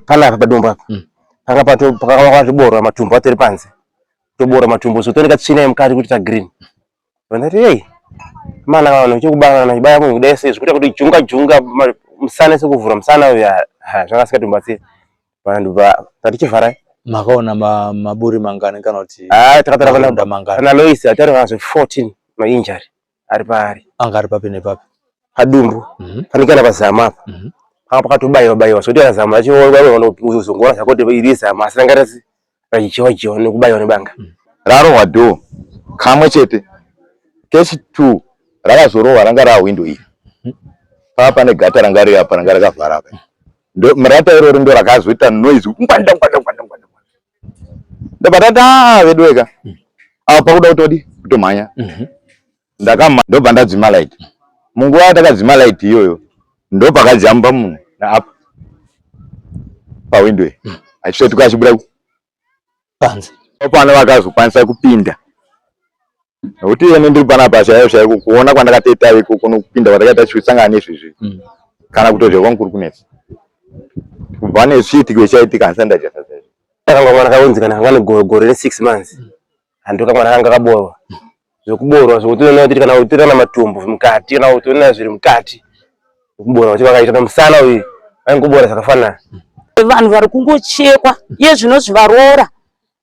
Pana padumba. Panga pato paka kwatibora matumbo atiri panze. Tobora matumbo so toneka tsina mkati kuti ta green. Vanati hey. Mana kana chokubanga na ibaya mu dese kuti kuti junga msana sekuvura msana uya zvakasika tumbatsi. Vanhu tati chivhara makaona maburi mangani kana kuti takatara vana mangani. Kana Lois atari vazo 14 ma injury ari pari. Angari papi nepapi. Padumbu. Panikana pazama apa. Pakatobayiwa so kuti azama achiona uzongora zvakoti irisa masangarasi pachichiwa nekubayiwa nebanga. Raro wado kamwe chete. Case 2 rakazorowa ranga ra window iyi. Papa ne gata ranga ri apa ranga rakavhara apa. Ndo murata iroro ndo rakazoita noise ngwanda. Ndabatata vedweka. Apa kuda kutodi kutomanya. Ndakama ndo banda dzima light. Munguwa takadzima light iyoyo ndo pakajamba munhu na apa pa window. Achisetuka achibuda panze. Opana vakazokwanisa kupinda. Nokuti yene ndiri pana pasha yayo kuona kwandakateta iko kuno kupinda kwandakaita chisangana nezvizvi. Kana kutozve kwankuru kunetsa. Kubva nezviti kwechaitika ansanda chasa. Takanga mwana kaunzikana ngane gore 6 months. Andoka mwana kanga kaborwa. Zvokuborwa zvokutoona kuti kana utirana matumbu mukati kana utoona zviri mukati. Kuborwa kuti vakaita musana uyu angobora zvakafanana. Vanhu vari kungochekwa iye zvinozvivarora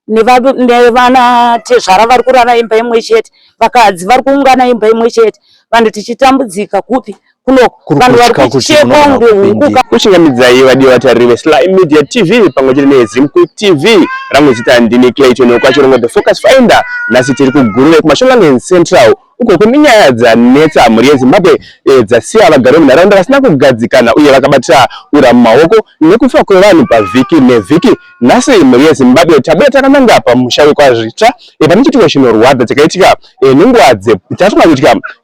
nevana tezvara vari kurara imba imwe chete, vakadzi vari kuungana imba imwe chete, vanhu tichitambudzika kupi kunoko vanhu vari kuchekwa ngehuku. Kuchingamidzai vadiwa vatariri veSly Media TV pamwe chete neZimku TV ramwe zita ndini Clayton Okwachirongwa The Focus Finder. Nhasi tiri kuGurire kuMashonaland Central uko kune nyaya dzanetsa mhuri yeZimbabwe dzasiya vagari munharaunda vasina kugadzikana uye vakabatira ura mumaoko nekufa kwevanhu pavhiki nevhiki. Nhasi mhuri yeZimbabwe tabuda takananga pamusha wekwazvitsva pane chitiko chinorwadza chakaitika nenguva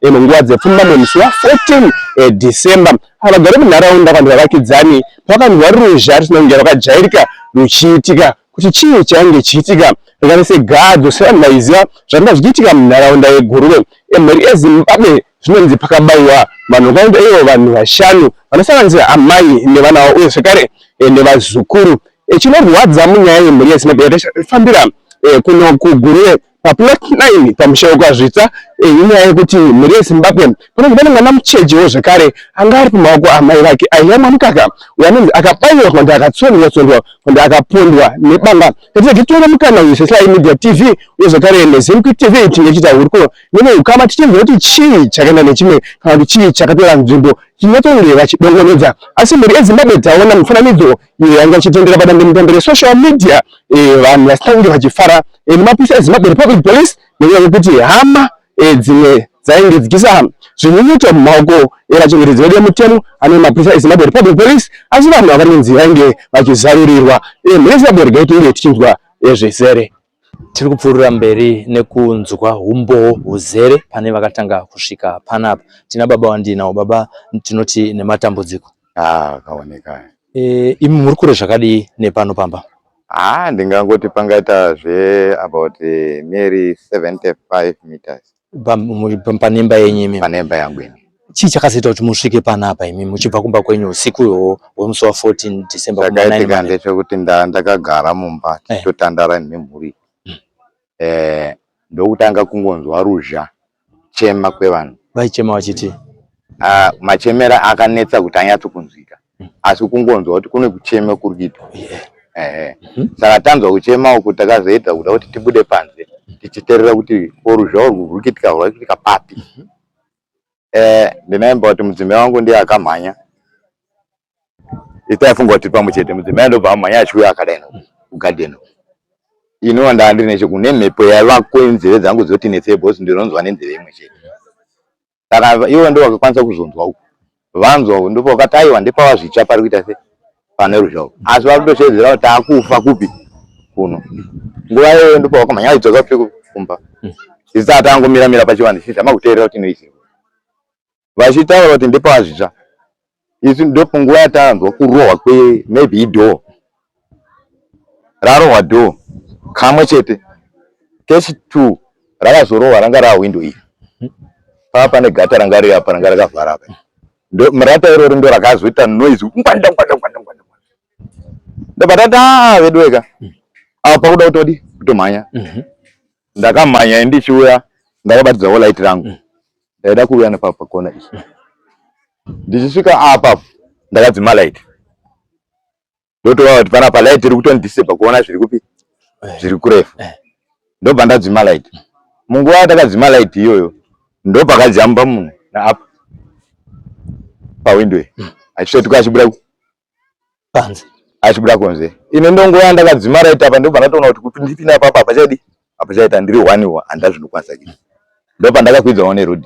munguva dzepfumbamwe musi wa14 December. Vagari munharaunda vanhu vavakidzani pakanzwa ruzha risina kunge rwakajairika ruchiitika kuti chii chainge chiitika rikave segadzo sevanhu vaiziva zvanga zvichiitika munharaunda yeGurire. Mhuri yeZimbabwe zvinonzi pakabayiwa vanhu vakaita ivo vanhu 5 vanosanganisira amai nevana vavo uye zvekare nevazukuru. Chinorwadza munyaya yemhuri yeZimbabwe yatafambira kuno kuGurire paplot 9 pamusha wekwazvitsva inyaya yekuti mhuri yeZimbabwe pane mwana muchechewo zvekare anga ari pamaoko amai vake aiyamwa mukaka uyanonzi akabayiwa kwanda akatsondwa kwanda akapondwa nebanga. Tichitora mukana uyu seSly Media TV uye zvekare neZimku TV tinge chita huriko neukama tichibva kuti chii chakaenda nechimwe kana kuti chii chakatora nzvimbo chinotoreva chidongonedza. Asi mhuri yeZimbabwe taona mufananidzo iyo yanga ichitendera padandemutande resocial media vanhu vasina kunge vachifara nemapurisa eZimbabwe Republic Police nenyaya yekuti hama dzimwe dzainge dzichisa zvinyunyuto mumaoko evachengetedzi vedu vemutemo ane mapurisa eZimbabwe Republic Police, asi vanhu avarinzi vainge vachizarurirwa. Mhuri yeZimbabwe regai tinge tichinzwa zvizere. Tiri kupfuurira mberi nekunzwa humbo huzere pane vakatanga kusvika panapa. Tina baba wandinawo baba tinoti nematambudziko. Kaoneka. Imi muri kure zvakadii nepano pamba? Ndingangoti pangaita about nearly 75 meters. Panemba yenyu imi? Panemba yangu imi. Chii chakazoita kuti musvike panapa imi muchibva kumba kwenyu usiku uyo wemusi wa 14 December Chakaita ndechekuti ndakagara mumba tichitandara nemhuri. Ndokutanga kungonzwa ruzha chema kwevanhu. Vaichema vachiti? Machemera akanetsa kuti anyatsokunzwika. Asi kungonzwa kuti kune kuchema kurikuitwa. Saka tanzwa kuchema uku takazoita kuda kuti tibude panze tichiterera kuti ruzha rurikuitika papi. Ndinaimba kuti mudzimai wangu ndiye akamhanya. Itaifunga kuti pamuchete mudzimai ndobva amhanya achiuya akadaina kugadheni. Ino ndandiri nechekune mhepo yaiva kwenzeve dzangu dzoti netsei bosi ndinonzwa nenzeve imwe chete. Saka ivo ndo vakakwanisa kuzonzwa uku. Vanzwa ndipo vakati aiwa ndipava zvitsva pari kuita se pane ruzha uku. Asi vari kutoshedzera kuti akufa kupi kuno. Nguva iyoyo ndipo vakamhanya achidzoka kumba. Isati angomira pachivanze chizama kuteerera kuti inoizii. Vachitaura kuti ndipava zvitsva. Isi ndipo nguva yatanzwa kurohwa maybe idhoo. Rarohwa dhoo kamwe chete. Case 2 rakazorohwa ranga ra window iyi. Papa ne gata ranga ri apa ranga rakavhara apa. Murata iroro ndo rakazoita noise ngwanda. Ndabatata vedweka. Apa kuda kutodi kutomanya. Ndakamanya ndichiuya ndakabatidzawo light rangu. Ndaida kuuya nepapa kona ichi. Ndichisvika apa ndakadzima light. Ndotoona kuti pana pa light iri kutondiseba kuona zviri kupi zviri kurefu. Ndobva ndadzima light. Munguva yatakadzima light iyoyo ndopakajamba munhu naapa pawindow. Achitotuka achibuda panze. Achibuda kunze. Ine ndongoya ndakadzima light apa ndobva ndatoona kuti ndipinda apa pachadi. Apa chaita ndiri 1 andazvinokwanisa kiti. Ndobva ndakakwidzawo neroad.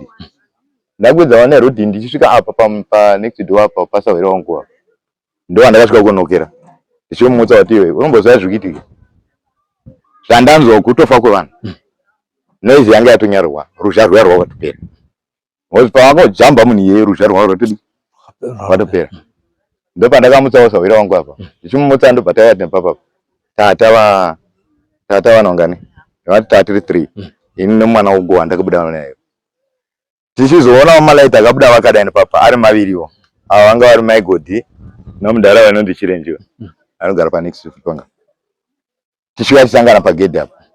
Ndakwidzawo neroad ndichisvika apa pa next door apa pasawira wangu. Ndo andakasvika kunokera. Ndichimutsa kuti iwe unombozwa zvikiitika. Zvandanzwa kutofa kwevanhu. Noizi yanga yatonyarwa, ruzha rwaro rwatopera. Ngozi pawakojamba munhu iye ruzha rwaro rwatopera. Ndopa ndakamutsawo sawira wangu apa. Ndichimutsa ndobva tayati papa. Tata vanongani. Vati tati 3. Ini nomwana wangu wandakabuda naye. Tichizoona malaita akabuda vakadani papa ari maviriwo. Ava vanga vari maigodhi nomudhara vanonzi Chirenjiwa. Anogara pa next panga. Tishuya tisangana pagedhi apa.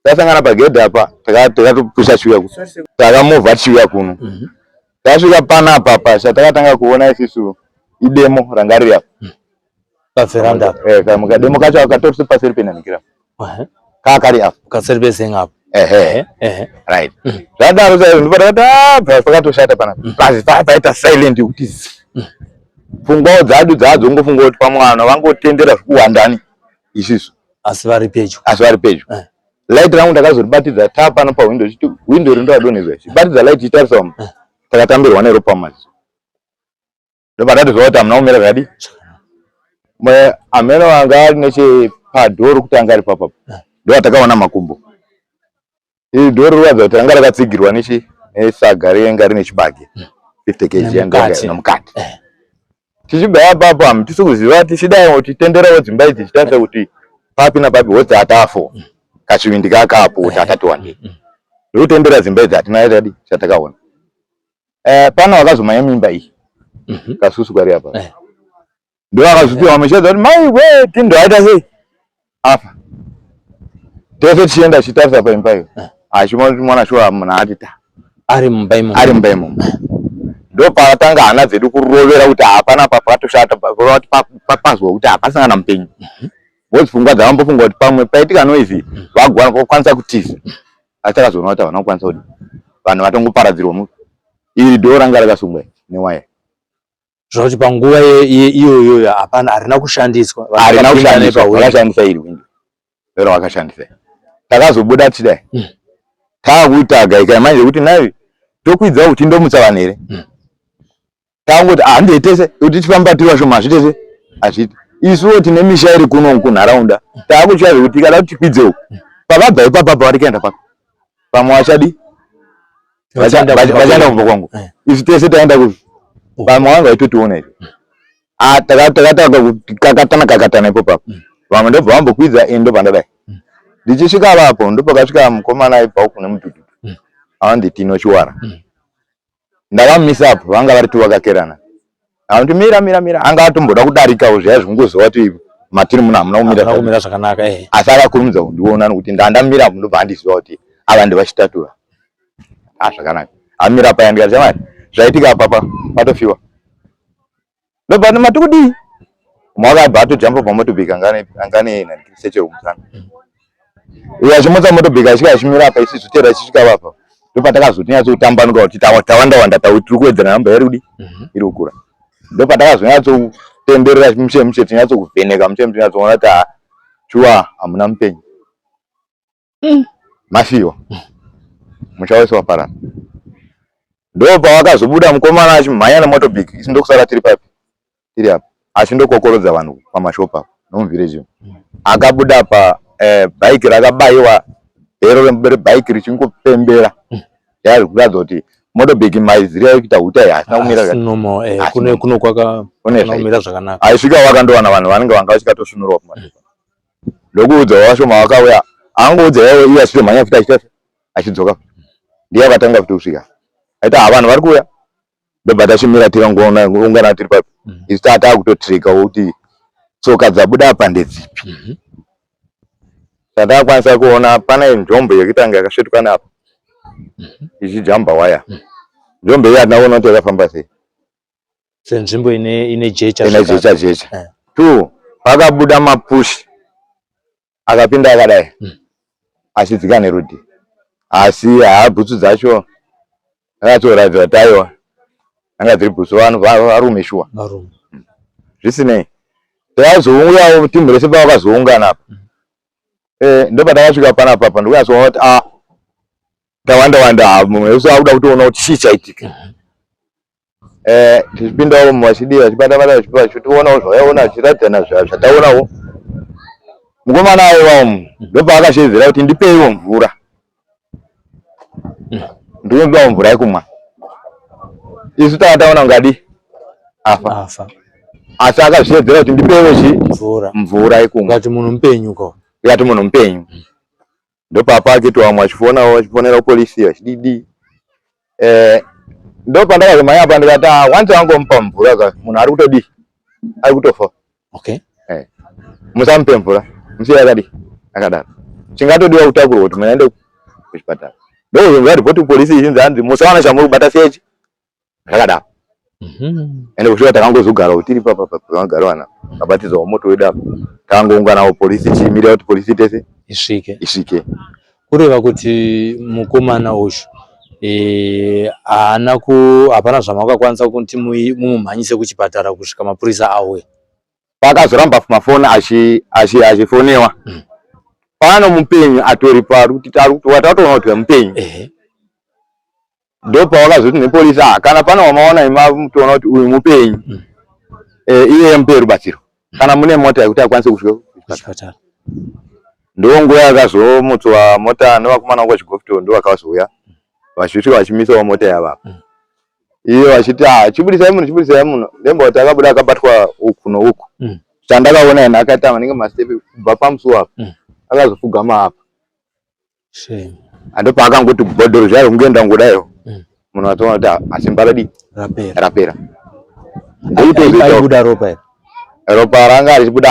Tasangana pagedhi apa takatopusha shuya ku. Takamovha shuya kuno. Tasvika panapa pasha takatanga kuona isisu idemo rangari apa. Pa veranda. Mukademo kacho akatorisa paseri penanikira. Kakari apa. Kaseri senga. Right. Radaro sasa ndipata pakatoshata pana. Plus paita silent kuti. Fungo dzadu ngofunga kuti pamwana vangotendera kuwandani isisu. Asivari pejo. Light rangu ndakazoribatidza tapa pa window chiti window ndo adonezwa. Batidza light itarisa takatambirwa neropa mazi. Ndobata zvota mna umira gadi. Ameno wanga neche padoro kuti angari papa. Ndo atakaona makumbo. Idoro rwadza kuti anga rakatsigirwa nesaga renga rine chibage 50 kg yanga nomukati. Tichibaya papa mtisikuziva tichidai kuti tenderawo dzimba idzi chitarisa kuti papi napapi hodza atafo kachivindi kakapo kuti atati wande. Ndotendera dzimba idzi atinaita di chatakaona. Pana wakazomanya mimba iyi. Kasusu kwari apa. Ndo akazupiwa ameshadza kuti mai we tindo aita sei? Apa. Tese tienda chitarisa pa imba iyo. Achimwa mwana shwa mwana atita. Ari mumbaimo. Ndo pakatanga hana dzedu kurovera kuti hapana papatoshata papazwa kuti hapasangana mupenyu. Vozi pfungwa dzavambofunga kuti pamwe paitika noizi vagwana kokwanisa kutiza. Achakazoona kuti havana kukwanisa kuti vanhu vatongoparadzirwa mu. Iri dho ranga rakasungwa newaya. Zvoti panguva iyoyo hapana harina kushandiswa. Vakashandisa iri windo. Vero vakashandisa. Takazobuda tidai. Takuita gaika manje kuti nayo tokwidza kuti ndomutsa vanhu here. Tangoti handetese kuti tifamba tiri vashoma zvitese azviti. Isuwo tine misha iri kuno kunharaunda. Takuchira kuti kada kuti tikwidzewo. Pavabva ipapa varikaenda papa. Pamwe vachadi vachaenda kubva kwangu. Isu tese taenda ku. Pamwe vanga vaitotiona izvo. Takataka kuti kakatana ipo papa. Vamwe ndobva vambokwidza ndobva ndadai. Ndichisvika vapo ndopakasvika mukomana aibva kune mududu. Awanditi inochiwara. Ndakamisa apo vanga vari tu vakakerana. Awandi mira anga atomboda kudarikawo zviya zvingozova kuti matiri munhu hamuna kumira zvakanaka asi akakurumidza kundiona nokuti ndandamira ndobva ndiziva kuti ava ndivachitatura. Zvakanaka. Amira paya ndikati chamari zvaitika apa patofiwa. Ndobva ndimati kudii? Mwakabva atojamba pamotobheki angane seche kumusana. Uya chimotsa motobheki asvika achimira apa isi zvotera achisvika vapa. Ndopatakazonyatso kutambanuka kuti tawanda tiri kuwedzana namba iri kudi iri kukura. Ndopatakazonyatso kutenderera mushe tinyatso kuvheneka mushe tinyatsoona kuti shuwa hamuna mupenyu. Mafiwa. Musha wese waparara. Ndopa wakazobuda mukomana achimhanya nemotobheki isi ndokusara tiri papi. Tiri apa. Achindokokorodza vanhu pamashopa nomuvillage. Akabuda pa bike rakabayiwa ero bike richingopembera. Yari kuratidza kuti motobheki maizira ekuita huta hasina kumira kuno kwakamira zvakanaka. Aisvika wakandowana vanhu vanenge vanga vachikatosunurwa kumashopa. Ndokuudza washoma wakauya angoudza iye achitomhanya futi achidzoka. Ndiye akatanga futi kusvika. Aita vanhu vari kuuya. Ndobva tachimira tikangoona ungana tiri papi. Isu takutotrika kuti tsoka dzabuda apa ndedzipi. Ndakwanisa kuona pana njombe yekutanga yakasvetukana apa ichijamba waya. Njombe iyi atinaona kuti yakafamba sei. Senzvimbo ine jecha. Ine jecha. Tu pakabuda mapushi akapinda akadai achidzika nerudi. Asi bhutsu dzacho akatoratidza taiwa anga dziri bhutsu varume shuwa. Zvisinei tazoungawo timu rese pavakazoungana apa. Ndopatakasvika panapa ndikuyazoona kuti tawanda mumwe wese akuda kutoona kuti chii chaitika. Tichipindawo mumashidi vachibata tichionawo zvavaiona zvichiratidzana zvataonawo. Mukomana aiwawo ndopaakashedzera kuti ndipeiwo mvura. Ndinodawo mvura yekumwa. Isu takataona ngadi afa. Asi akazviedzera kuti ndipeiwo mvura yekumwa. Ngati munhu mupenyu ko. Yati munhu mupenyu. Ndopapa akitoa vachifonera polisi vachididi. Ndopandakazomhanya apa ndikati wanzi wangomupa mvura munhu ari kutodi ari kutofa. Okay. Musamupe mvura. Musiye akadaro. Chingatodiwa kutakurwa kuti munhu aende kuchipatara. Ndozonga ripoti polisi izhinzi hanzi musawana chamuri kubata sechi. Zvakadaro. Ende kusvika takangozogara tiri papa pavagara wana kabatidzawo moto wedu apa. Takangounganawo polisi chimirira kuti polisi tese isvike. Kureva kuti mukomana ushu hapana zvamakakwanisa kuti mumhanyise kuchipatara kusvika mapurisa auye. Pakazoramba mafoni achifonewa. Pano mupenyu atori kuti watatoona kuti mupenyu. Ndopa wakazoti nepolisi kana pana wamaona mutoona kuti uyu mupenyu. Iye mupe rubatsiro. Kana mune mota yekuti akwanise kusvika kuchipatara. Ndonguva yakazomutswa mota nevakomana vangu vachigofito ndovakazouya. Vachisvika vachimisawo mota yava. Iyo vachiti chibudisai munhu. Ndemba kuti akabuda akabatwa uku nouku. Chandakaona ena akaita maningi mastepe kubva pamusuwo apa. Akazofugama apa. Andopa akangoti bhodhoro zvaro kungoenda ngodaiwo. Munhu atoona kuti asimba rapera. Aibuda ropa here. Ropa ranga richibuda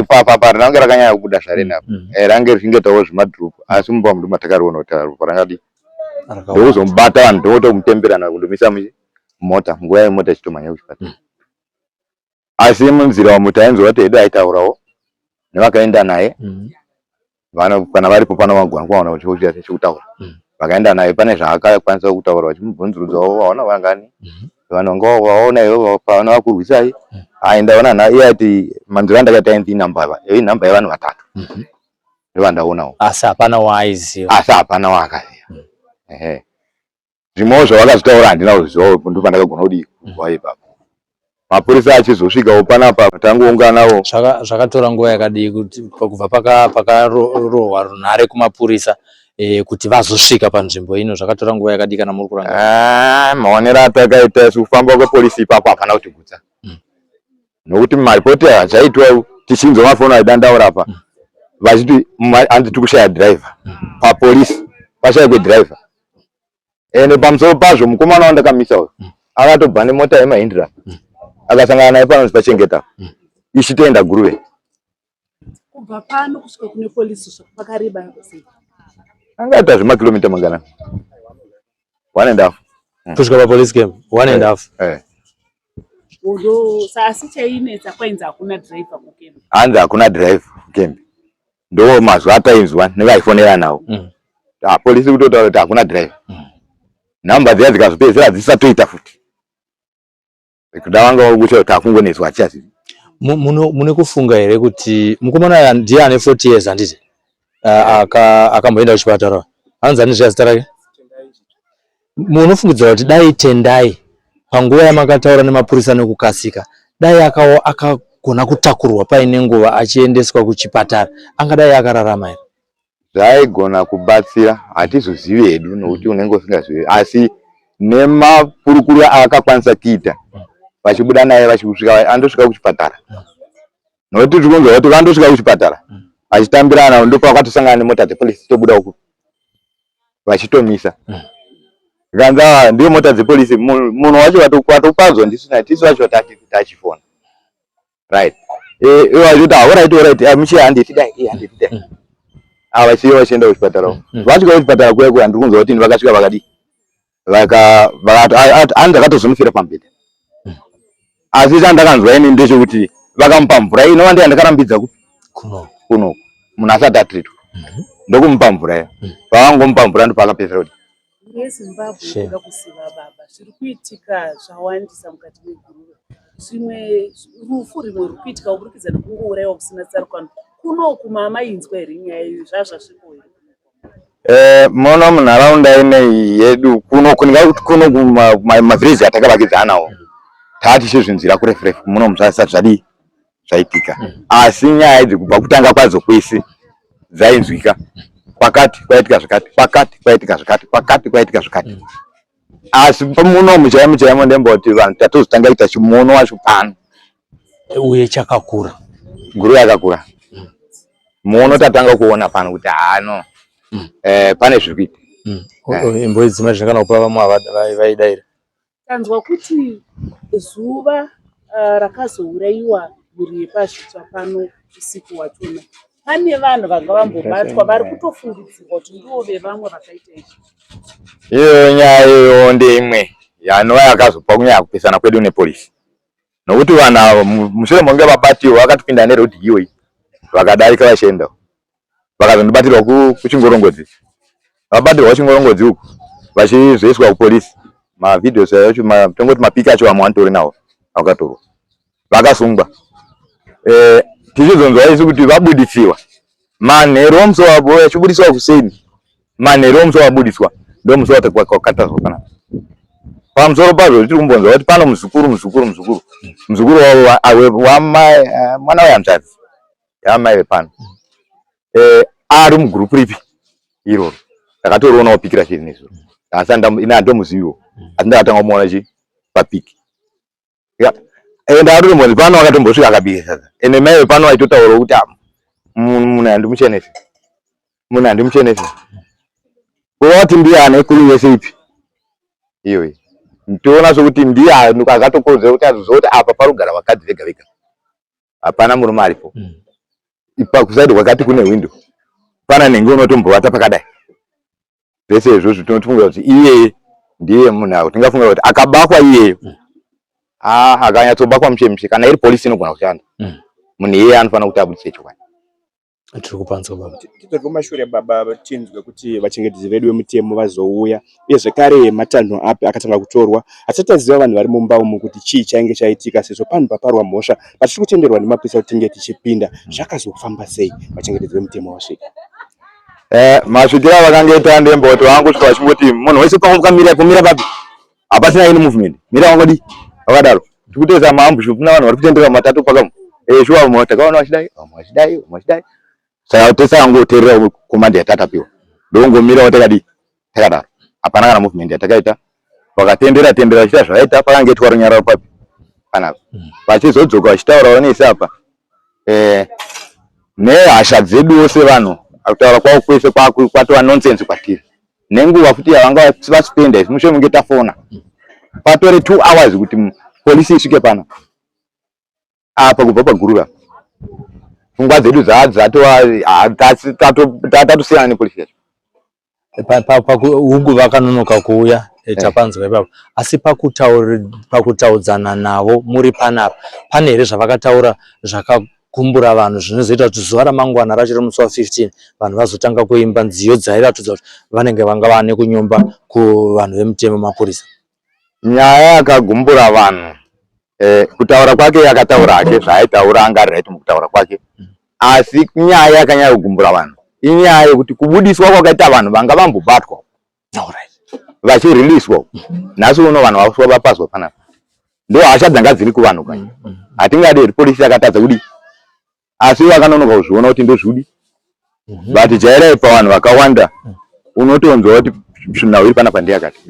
papa ranga rakanyanya kubuda zvarena. Ranga richingetawo zvimadhurupu asi mumba munhu matakariona kuti ropa rangadi. Ndokuzomubata vanhu ndokutomutemberana kundomisa mumota nguva yemota ichitomhanya kuchipatara. Asi munzira umu tainzwa kuti edu aitaurawo nevakaenda naye. Kana varipo pano vagona kuvaona kuti chekutaura. Vakaenda naye pane zvaakakwanisa kutaura vachimubvunzurudzawo vaona vangani. Vanonga vaona ivo pano vakurwisai. Ndaona naye ati manzira andakaita inhamba yevanhu vatatu. Ndovandaonawo. Asi hapana waaiziva. Asi hapana waakaziva. Zvimwewo zvavakazotaura handina kuzivawo ndopandakagona kudi kubva ipapo. Mapurisa achizosvikawo panapa tangounganawo. Zvakatora nguva yakadii kuti kubva pakarohwa runhare kumapurisa kuti vazosvika panzvimbo ino zvakatora nguva yakadii kana muri kuranga? Maonero atakaita kufamba kwepolisi ipapo hapana kuti gutsa. Nokuti maripoti achaitwa tichinzwa mafoni aidandaura apa. Vachiti handi tiri kushaya dhiraivha. Papolisi pashayikwe dhiraivha. Ende pamusoro pazvo mukomana wandakamisa uyu akatobva nemota yemahindira. Akasangana naye pano pachengeta. Ichitoenda Guruve. Kubva pano kusvika kune polisi pakareba sei? Angaita zvimakilomita mangana 1.5. Kusvika papolisi camp 1.5. Sasi chainetsa kwenzi hakuna driver mukembi. Hanzi hakuna driver mukembi. Ndo mazuva atainzwa nevaifonera nawo. Polisi kutotaura kuti hakuna driver. Namba dziya dzikazopedzera dzisatoita futi. Kuda vanga vakucha kuti akungonetswa achiazivi. Mune kufunga here kuti mukomana ndiye ane 40 years handiti? Akamboenda kuchipatara. Hanzi ane zita rake? Munofungidzira kuti dai Tendai panguva yamakataura nemapurisa nekukasika, dai akagona kutakurwa paine nguva achiendeswa kuchipatara, angadai akararama here? Zvaigona kubatsira, hatizozivi hedu nokuti unenge usingazivi, asi nemapurukuru akakwanisa kuita vachibuda naye vachisvika andosvika kuchipatara. Nokuti tikunzwa kuti vandosvika kuchipatara vachitambirana ndopakatosangana nemota dzepolisi tobuda uku vachitomisa. Ganza ndio mota dzepolisi munhu wacho watopadzwa ndisu vacho tachifona. Right. Wajuta alright mishi handiti dai handiti dai. Ava siyo vachienda kuchipatara. Vasvika kuchipatara kuya ndiri kunzwa kuti vakasvika vakadi. Andakatozomufira pambedha. Asi chandakanzwa ini ndechekuti vakamupa mvura inova ndiyandakarambidza kuno munhu asati atreatwa. Ndokumupa mvura iyo. Pavangomupa mvura ndopakapedzera kuti yeZimbabwe kuda kusiva baba zviri kuitika zvawandisa mukati megururo. Zvimwe rufu rimwe ruri kuitika kuburikidza nekungourayiwa kusina tsarukano. Kuno kumama inzwa here nyaya iyi zvazvasvipo here? Muno munharaunda ineyi yedu kuno mavhireji atakavakidzana nawo tati chizvinzira kurefu muno musasa zvadi zvaitika. Asi nyaya idzi kubva kutanga kwadzo kwese dzainzwika. Pakati kwaitika zvakati, pakati kwaitika zvakati, pakati kwaitika zvakati. Asi muno muchaimo ndemboti vanhu tatozotanga kuita chimuono wacho pano. Uye chakakura. Guru yakakura. Muono tatanga kuona pano kuti no. Pane zviri kuita. Imbo dzima zvakana kupa vamwe vaidaira. Tanzwa kuti zuva rakazourayiwa muri yepazvitsva pano usiku watona. Pane vanhu vanga vambobatwa vari kutofungidzirwa kuti ndivo vevamwe vakaita izvi. Iyo nyaya iyo ndeimwe yanova yakazopa kunyanya kupesana kwedu nepolisi. Nokuti vanhu mushure monge vabatiwa vakatopinda nerodhiyo iyi vakadarika vachienda. Vakazondobatirwa kuChingorongodzi. Vabatirwa kuChingorongodzi uku vachizoiswa kupolisi. Mavidhios acho tongoti mapiki acho vamwe vanitori nawo vakatorwa. Vakasungwa. Tichizonzwa isi kuti vabudisiwa. Manheru omusi wavo achibudiswa kuseni. Manheru omusi wabudiswa ndomusi wakatazwa panapa. Pamusoro pazvo tiri kumbonzwa kuti pano muzukuru wavo mwana wayanzvadzi yamai vepano. Ari mugrupu ripi iroro ndakatoriona wapikira chiri nezuro. Asi ina ndomuzivo asi ndakatanga kumuona papiki. Ndari kumbozi pano akatombosvika akabika sasa. Ene mai pano aitotaura kuti munhu andimuchenese. Munhu andimuchenese. Kuti ndiani ekuru yese ipi? Iyo. Ntoona sokuti ndiani akatokodza kuti azozoti apa parugara vakadzi vega vega. Hapana murume aripo. Ipa kusaidi kwakati kune window. Pana nenge unotombovata pakadai. Zvese izvozvo tinofunga kuti iye ndiye munhu tingafunga kuti akabakwa iyeyo. Akanyatsobakwa mushemushe kana iri polisi inogona kushanda. Munhu iye anofanira kuti abudise chokwadi. Tiri kupanza baba. Tibve mashure baba tinzwe kuti vachengetedzi vedu vemutemo vazouya. Uye zvekare matanho api akatanga kutorwa. Asataziva vanhu vari mumba umu kuti chii chainge chaitika sezvo panhu paparwa mhosva. Patiri kutenderwa nemapurisa kuti tinge tichipinda. Zvakazofamba sei vachengetedzi vemutemo vasvika? Masvikira vakangoita ndemboti vangu kusvika vachingoti munhu wese kumira papi. Hapasina any movement. Mira wangodi vakadaro. Tikuteza maambushi kuna vanhu vari kutendera matatu pakamu. Shuwa mwe takaona wachidai. Saka tesangoterera komanda yatatapiwa. Ndongomira watakadi takadaro. Hapana kana movement yatakaita. Vakatendera chita zvaita pakangoitwa runyararo papi. Panapa. Vachizodzoka vachitaurawo nesi apa. Nehasha dzedu sevanhu akutaura kwavo kwese kwatova nonsense kwatiri. Nenguva futi yavanga vaspenda mushure munge tafona. Patore 2 hours kuti polisi isvike pana. Apa kubva pagurura. Pfungwa dzedu tatatosiyana nepolisi yacho. Hungu vakanonoka kuuya tapanzwa ipapo. Asi pakutaudzana navo muri panapa. Pane here zvavakataura zvakakumbura vanhu zvinozoita kuti zuva ramangwana rachiri musi wa15 vanhu vazotanga kuimba nziyo dzairatidza kuti vanenge vanga vane kunyomba kuvanhu vemutemo mapurisa. Nyaya yakagumbura vanhu. Kutaura kwake akataura hake zvaaitaura anga right mukutaura kwake. Asi nyaya yakanyanya kugumbura vanhu. Inyaya yekuti kubudiswa kwakaita vanhu vanga vambobatwa. Vachiriliswa. Nhasi uno vanhu vaswa vapazwa panapa. Ndo hasha dzanga dziri kuvanhu kanye. Hatingadi polisi yakatadza kudi. Asi vakanonoka kuzviona kuti ndozvudi. But jaira pa vanhu vakawanda unotonzwa kuti zvina uri panapa ndiyakati.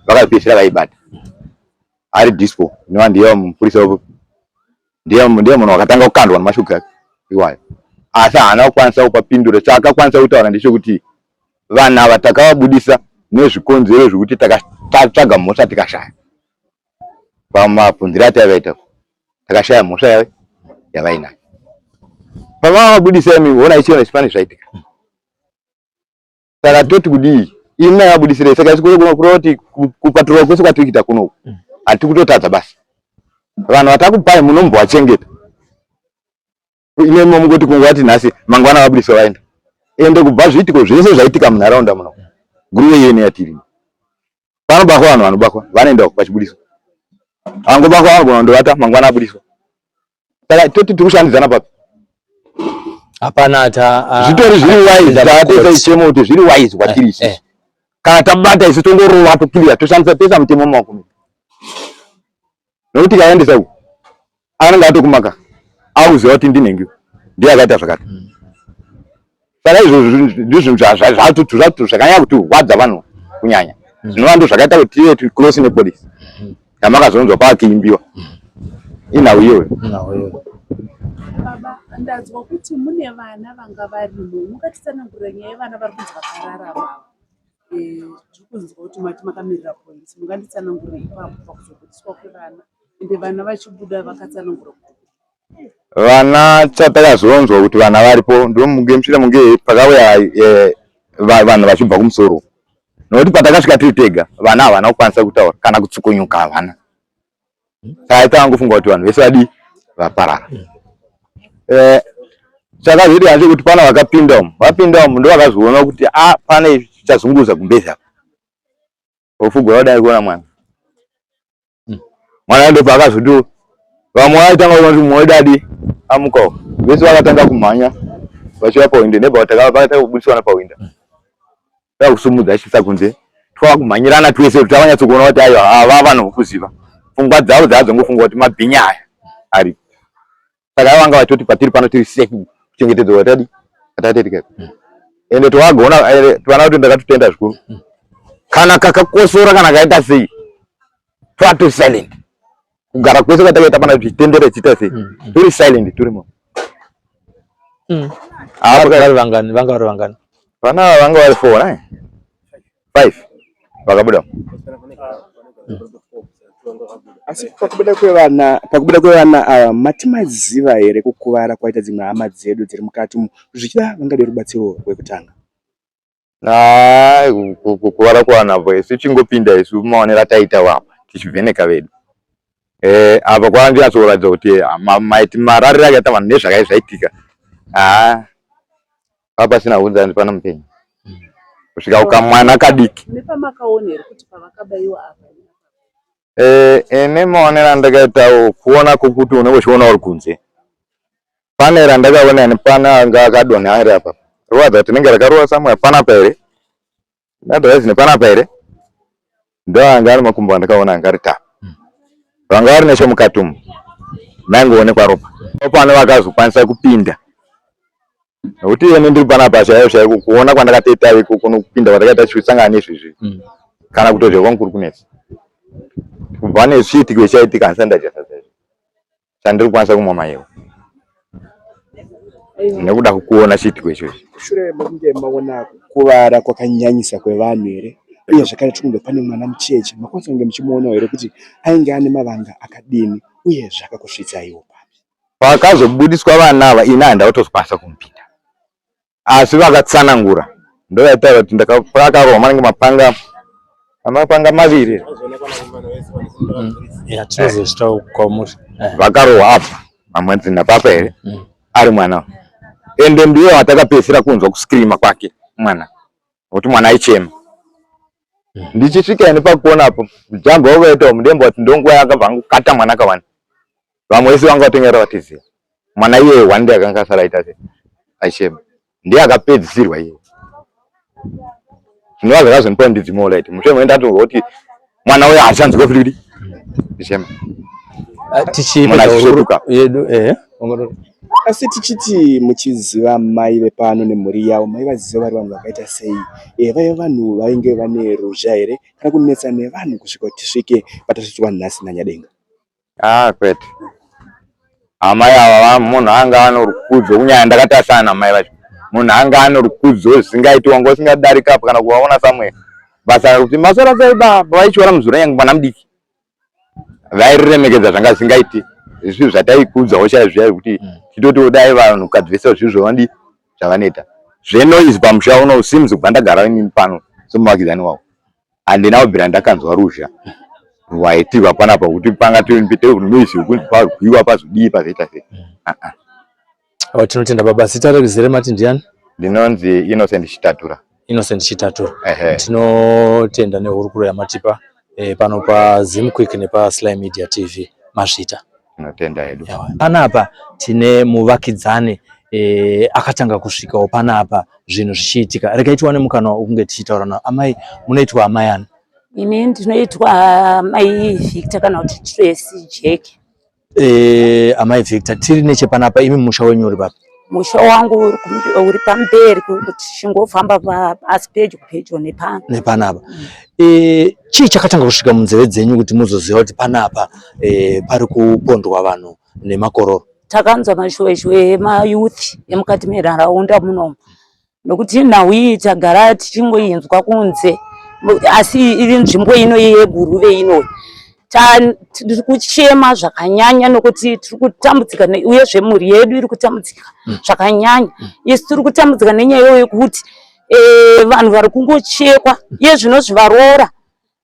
Vakapishira vaibata. Ari dispo ndiye mupurisa wapo. Ndiye munhu wakatanga kukandwa nemashuga iwayo. Asi haana kukwanisa kupa pinduro. Chakakwanisa kutaura ndechekuti vanhu ava takavabudisa nezvikonzero zvekuti takatsvaga mhosva tikashaya. Pamabvunzira atavaita takashaya mhosva yave. yavainayo. Pavavabudisa ona ichiona chipani zvaitika. Saka toti kudii ina yabudisire saka kuti kupatrol kwese kwatirikuita kuno hatikutotadza basi. Vanhu vatakupai munombovachengeta. Ine mungoti kungoti nhasi mangwana vabudiswa vaenda. Ende kubva zviitiko zvese zvaitika munharaunda muno. Guruve yene yatiri. Panobakwa vanhu vanobakwa vanoenda pachibudiswa. Angobakwa vanhu ndovata mangwana abudiswa. Saka toti tikushandidzana papi. Hapana zvitori zviri wise taatesa ichemo kuti zviri wise kwatiri isi. Kana tabata isi tongorova tokilira toshandisa pesa mutemo maoko. Nokuti kaendesa ku anenge atokumaka auziva kuti ndinenge ndiye akaita zvakati. Saka izvozvo zvatutu zvakanyanya kuti wadza vanhu kunyanya. Zvinova ndo zvakaita kuti tive close nepolice. Yamakazonzwa pakiimbiwa. Inauyewe. Baba, ndazwa kuti mune vana vanga varimo. Mukatitsanangurira nyaya yevana vari kunzi vakararama. Zvikunzwa kuti mati makamirira polisi. Munganditsanangurira ipapo pakuzobudiswa kwevana. Ende vana vachibuda vakatsanangura kuti vana chatakazonzwa kuti vana varipo ndomungemusvira munge pakauya vanhu vachibva kumusoro. Nokuti patakasvika tiri tega vana havana kukwanisa kutaura kana kutsukunyuka havana. Saka tangofunga kuti vanhu vese vadi vaparara. Saka zviri hanzi kuti pana vakapinda umu ndovakazoona kuti pane chichazunguza kumbezi apa. Ofugwa wadai kuona mwana. Mwana ndo pakazoti vamwe vaitanga kuti mwoidadi amukawo. Vese vakatanga kumhanya vachiva pawinde nebva kubudiswa napawinda. Takusumudza achisa kunze. Twakumhanyirana twese kuti tavanyatsokuona kuti aiwa ava vanhu vokuziva. Pfungwa dzavo dzadzongofunga kuti mabhinya aya ari. Saka vanga vachoti patiri pano tiri safe kuchengetedzwa watadi atatetika. Ende twagona twana kuti ndakatutenda zvikuru. Kana kakakosora kana kaita sei. Twato silent. Kugara kwese kwatakaita pana zvitendere chita sei. Turi silent turimo. Vari vangani. Vana vanga vari 4 5 vakabuda. Asi pakubuda kwevana matimaziva here kukuvara kwaita dzimwe hama dzedu dziri mukati umu zvichida vangade rubatsiro rwekutanga? Kukuvara kwana isu chingopinda isu maonera taita wapa tichivheneka vedu. Apa kwandiatsoratidza kuti maiti mararira akaita vanhu nezvakai zvaitika. Papasina unzanzi pana mupenyu. Kusvika ukamwana kadiki. nepamakaonera kuti pavakabayiwa apa. Ene maonera ndakaitawo kuona kuti unongochiona uri kunze. Pane randakaona nepana anga akadonha ari apa. Ruwadza kuti tinenge rakarowa samwe panapa here. Ndadhazi nepanapa here. Ndo anga ari makumbo andakaona anga ari ta. Vanga vari nechemukati umu. Maingoonekwa ropa. Pane vakazokwanisa kupinda. Nokuti ine ndiri panapa chaiwo kuona kwandakatoita iko kuno kupinda kwatakaita chisangana nezvizvi. Kana kutozve kwangu kuri kunetsa. Kubva nezviitiko chaitika asanda chasasa. Chandiri kukwanisa kumwa mayewo. Nekuda kuona chiitiko ichochi. Shure mekunge maona kuvara kwakanyanyisa kwevanhu here uye zvakare tikunge pane mwana mucheche makwanisa kunge muchimuonawo here kuti ainge ane mavanga akadini uye zvakakusvitsaiwo papi? Pakazobudiswa vana ava ina handakutozokwanisa kumupinda. Asi vakatsanangura ndoyataura kuti ndakarohwa manenge mapanga maviri. Vakarohwa apa mamwenzi napapa here ari mwana. Ende ndiye watakapedzisira kunzwa kuskrima kwake mwana. Kuti mwana aichema. Ndichisvika ine pakuona apo jambo wakaita mudembo kuti ndonguva yakabva ngukata mwana kawani. Vamwe vese vanga vatongera vatiziva. Mwana iye wande akanga asara aita sei aichema. Ndiye akapedzisirwa iye. Zvinova zvakazonipa ndidzimola iti mushure moenda kuti mwana uyo hachanzwe kuti ndichema. Tichipedza yedu Asi tichiti muchiziva mai vepano nemhuri yavo mai vaziva vari vanhu vakaita sei vaiva vanhu vainge vane ruzha here kana kunetsa nevanhu kusvika tisvike patasvitswa nhasi nanyadenga? Kwete. Amai ava munhu anga ano rukudzo kunyanya ndakatasana namai vacho. Munhu anga ano rukudzo zvingaiti wangu usingadarika apa kana kuvaona samwe. Basa kuti masora sei baba vaichora muzura yangu mwana mudiki. Vairiremekedza zvanga zvingaiti. Zvinhu zvataikudzawo chaizvo kuti titoti dai vanhu kadzivesa zvinhu zvawandi zvavanoita. Zvenoise pamusha uno usimuzi kubva ndagara inini pano somuvakidzani wavo. Handina kubvira ndakanzwa ruzha rwaitirwa panapa kuti panga tiri noise yokunzi parwiwa pazodii pazoita sei. Tinotenda baba. Zita rekuzere mati ndiani? Ndinonzi Innocent Chitatura. Innocent Chitatura. Tinotenda nehurukuro yamatipa pano pa Zimquick nepa Sly Media TV Mazvita. Tinotenda hedu. Panapa tine muvakidzani akatanga kusvikawo panapa zvinhu zvichiitika. Rekaitwa nemukana wokunge tichitaura nawo. Amai, munoitwa amai ani? Ini ndinoitwa Mai Victor kana kuti Tracy Jack. Amai Victor, tiri nechepanapa, imi musha wenyu uri papi? Musha wangu uri pamberi kuti chingofamba pasi pedyo nepanapa. Chii chakatanga kusvika munzeve dzenyu kuti muzoziva kuti panapa pari kupondwa vanhu nemakororo? Takanzwa mashweshwe emayuthi emukati menharaunda munomu, nokuti nhau iyi tagara tichingoinzwa kunze, asi iri nzvimbo ino yeGuruve ino tiri kuchema zvakanyanya nokuti tiri kutambudzika, uyezve mhuri yedu iri kutambudzika zvakanyanya. Isi tiri kutambudzika nenyaya yekuti vanhu vari kungochekwa iye zvinozvi varoora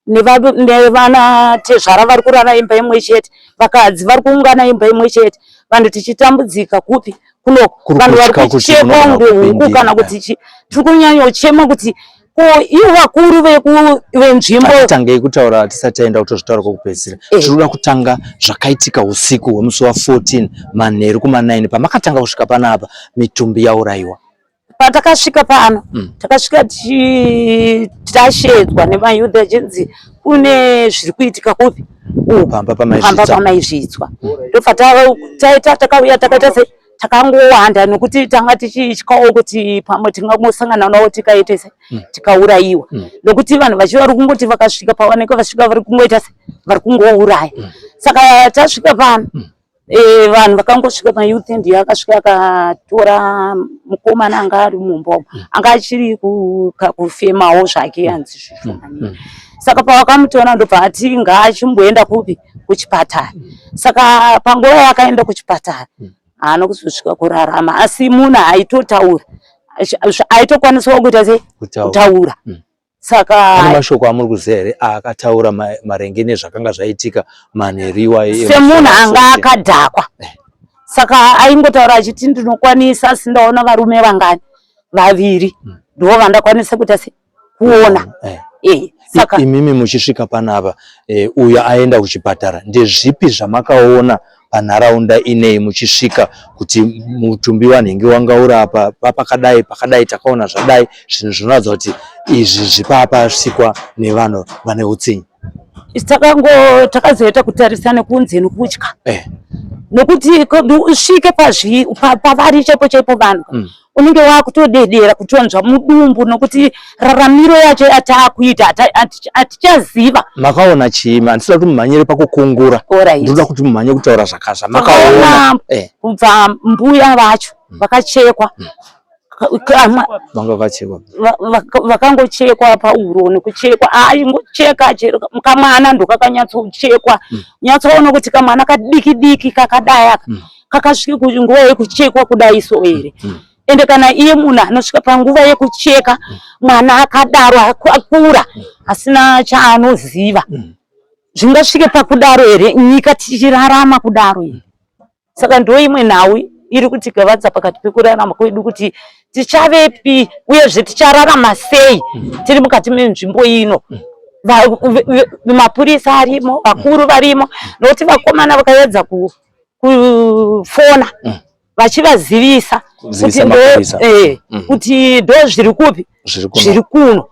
nevana tezvara vari kurara imba imwe chete, vakadzi vari kuungana imba imwe chete. Vanhu tichitambudzika kupi kunoko, vanhu vari kuchekwa ngehuku kana kuti tiri kunyanya kuchema kuti ivo vakuru venzvimbo. Tangei kutaura tisati taenda kutozvitaura kwokupedzisira. Tinoda kutanga zvakaitika usiku hwemusi wa14 manheru kuma9 pamakatanga kusvika panapa mitumbi yauraiwa. Patakasvika pano takasvika tashedzwa nemayuth achinzi kune zviri kuitika kupi pamba pamaizvitswa. Ndobva takauya takaita sei takangowanda nokuti tanga tichityawo kuti pamwe tingangosangana navo tikaita sei tikauraiwa, nokuti vanhu vachiva vari kungoti vakasvika pavanenge vasvika vari kungoita sei vari kungouraya. Saka tasvika pano vanhu vakangosvika, mayuth ndiye akasvika akatora mukomana anga ari mumba anga achiri kufemawo zvake hanzi zvishomani. Saka pavakamutora ndobva ati ngaachimboenda kupi kuchipatara. Saka panguva yakaenda kuchipatara haana kuzosvika kurarama, asi munhu aitotaura aitokwanisawo kuita sei kutaura. Saka ane mashoko amuri kuziva here akataura maringe nezvakanga zvaitika manheriwa semunhu anga akadhakwa. Saka aingotaura achiti ndinokwanisa, sindaona varume vangani, 2 ndivo vandakwanisa kuita sei kuona. Saka imimi muchisvika panapa uyo aenda kuchipatara, ndezvipi zvamakaona panharaunda inei muchisvika kuti mutumbi wanhingi wanga uri apa pakadai takaona zvadai, zvinhu zvinoratidza kuti izvi zvipapa svikwa nevanhu vane utsinye? Takazoita kutarisa nekunze nekutya, nokuti usvike pavari chaipo vanhu unenge wakutodedera kutonzwa mudumbu, nokuti raramiro yacho yataakuita hatichaziva. Makaona chii? Handisida kuti mumhanyire pakukungura, ndoda kuti mumhanye kutaura zvakazva makaona. Kubva mbuya vacho vakachekwa, vakangochekwa pauro nekuchekwa, aingocheka kamwana ndokakanyatsochekwa, nyatsoona kuti kamwana kadiki kakadai kakasvika nguva yekuchekwa kudai so here. Ende kana iye munhu anosvika panguva yekucheka mwana akadaro akura asina chaanoziva, zvingasvike pakudaro here nyika tichirarama kudaro here? Saka ndo imwe nhau iri kutigavadza pakati pekurarama kwedu kuti tichavepi uyezve tichararama sei tiri mukati menzvimbo ino. Mapurisa arimo, vakuru varimo, nokuti vakomana vakaedza kufona vachivazivisa kuti ndo zviri kupi zviri kuno.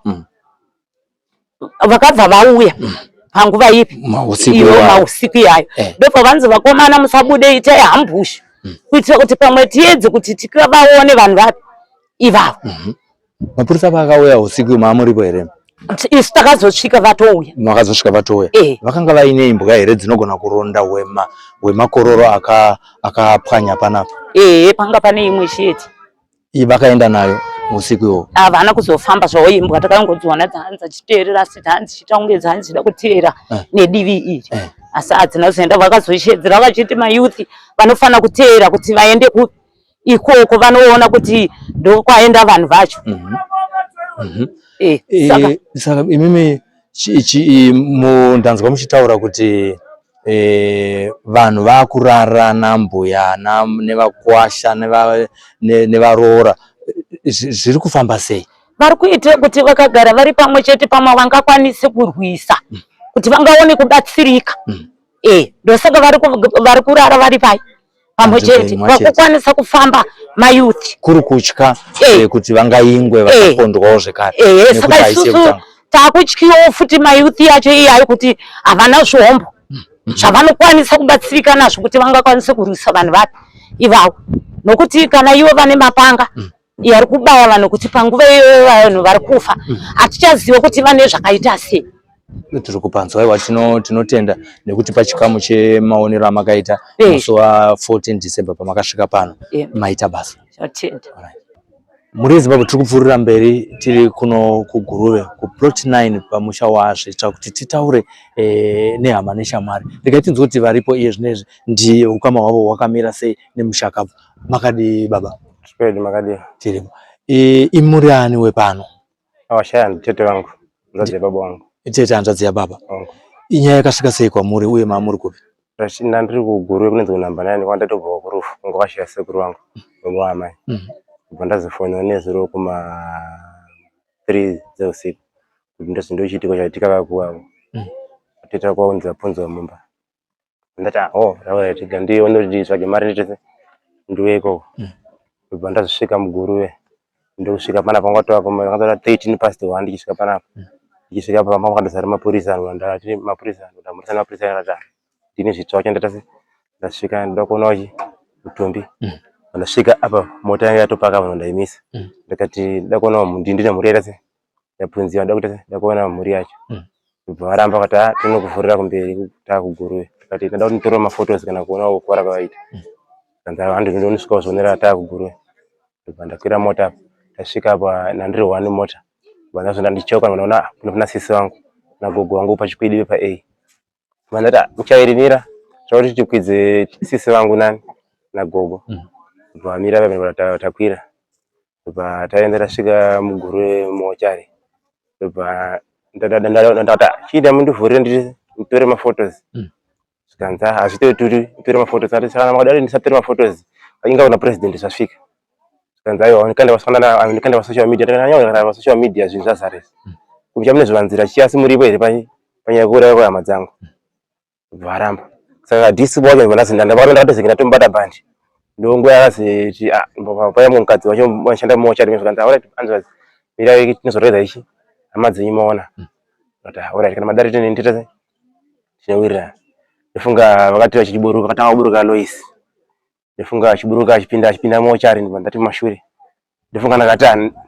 Vakabva vauya panguva ipi mausiku yayo, ndobva vanzi vakomana musabude, itai hambushi kuitira kuti pamwe tiedze kuti tikavaone vanhu vapi ivavo. Mapurisa vakauya usiku maamuripo here? Isu takazosvika vatouya. Makazosvika vatouya? Vakanga vaine imbwa here dzinogona kuronda wemakororo akapwanya panapa? Panga pane imwe chete. Vakaenda nayo usiku iwowo? Havana kuzofamba zvawo imbwa, takangodziwana dzahanzi achiteerera asi dzahanzi chita kunge dzahanzi chida kuteera nedivi iri. asi adzina kuzoenda vakazoshedzera vachiti mayouth vanofana kuteera kuti vaende ikoko vanoona kuti ndokwaenda vanhu vacho. Saka imimi ndanzwa muchitaura kuti vanhu vakurara nambuya nevakwasha nevaroora zviri kufamba sei? Vari kuitira kuti vakagara vari pamwe chete pamwe vangakwanise kurwisa kuti vangaone kubatsirika. Ndosaka vari kurara vari pamwe chete vakukwanisa kufamba mayouth kuri kutya kuti vangaingwe vakapondwawo zvekare. Saka isusu takutyiwo futi mayouth yacho iyayo kuti havana zvombo zvavanokwanisa kubatsirika nazvo kuti vangakwanise kurwisa vanhu vapi ivavo, nokuti kana ivo vane mapanga ari kubaya vanhu kuti panguva iyoyo vanhu vari kufa hatichaziva kuti vane zvakaita sei. Tiri kupanzwa iwa tinotenda nekuti pachikamu chemaonero amakaita musi wa14 December pamakasvika pano maita basa. Muri Zimbabwe tiri kupfuurira mberi tiri kuno kuGuruve kuplot 9 pamusha waZvitsva kuti titaure nehama neshamwari. Regai tinzwe kuti varipo iye zvinezvi ndiye ukama hwavo hwakamira sei nemushakabvu. Makadi baba? Spedi makadi. Tirimo. Imuri ani wepano? Awashaya tete wangu. Ndozi ya baba wangu. Tete hanzvadzi yababa. Inyaya yakasvika sei kwamuri uye mamuri kupi? Rashida ndiri kuGuruve kunenzi kunamba 9 kwandatogawo kurufu ngowashaya sekuru wangu baba wamai. Pandazofona nezuro kuma 3 dzeusiku kuti ndochiitiko chaitika kakuwavo atita kwaunza punzo mumba ndati rawa tiga ndione kuti tsvage mari nditese ndiweko. Pandazosvika muGuruve ndosvika panapa ngwatoa kuma 1:13 ndichisvika panapa ndichisvika pamba kwandozara mapurisa ndati mapurisa ndamurisana mapurisa akati ndine zvitsva chandata ndasvika ndakonawo mutumbi. Ndasvika apa mota yangu yatopaka vanhu ndaimisa ndakati ndakuona ndine mhuri yaita yapunziwa ndakuona mhuri yacho varamba kuti tinokuvhurira kumberi takuGuruve ndakati ndada kuti nditore mafotos kana kuonawo kuvara kwavaita kanza vanhu ndonosvika kuzvionera takuGuruve. Ndakwira mota apa ndasvika apa nandiri 1 mota vandazonda ndichoka vanaona kunofuna sisi wangu nagogo wangu pachikwidi pa vandati muchairimira zvakuti tikwidze sisi vangu nani nagogo. Vamira vamira takwira taenda tasvika muGuruve mochari ndata chiita mundivhurire nditore mafotos zvikanza hazvitoituti nditore mafotos ati saka makadari ndisatore mafotos inga kuna president zvasvika zvikanza aiwa ndikanda pasocial media ndakanyanya pasocial media zvinhu zvazaresa kucha mune zvivanzira chiasi muripo here panyaya yekuuraya kwehama dzangu varamba saka hadhisi wacho ndanazinda ndapakatondakatozekena tombata bhandi ndongo yakaziti paya mukadzi wacho washanda mochari zvikanza anzwa mira tinozoreza ichi hama dzenyu maona kuti kana madari tinenditase tinowirira. Ndofunga vakati vachiburuka katanga kuburuka Lois ndofunga achiburuka achipinda mochari ndati mashure ndofunga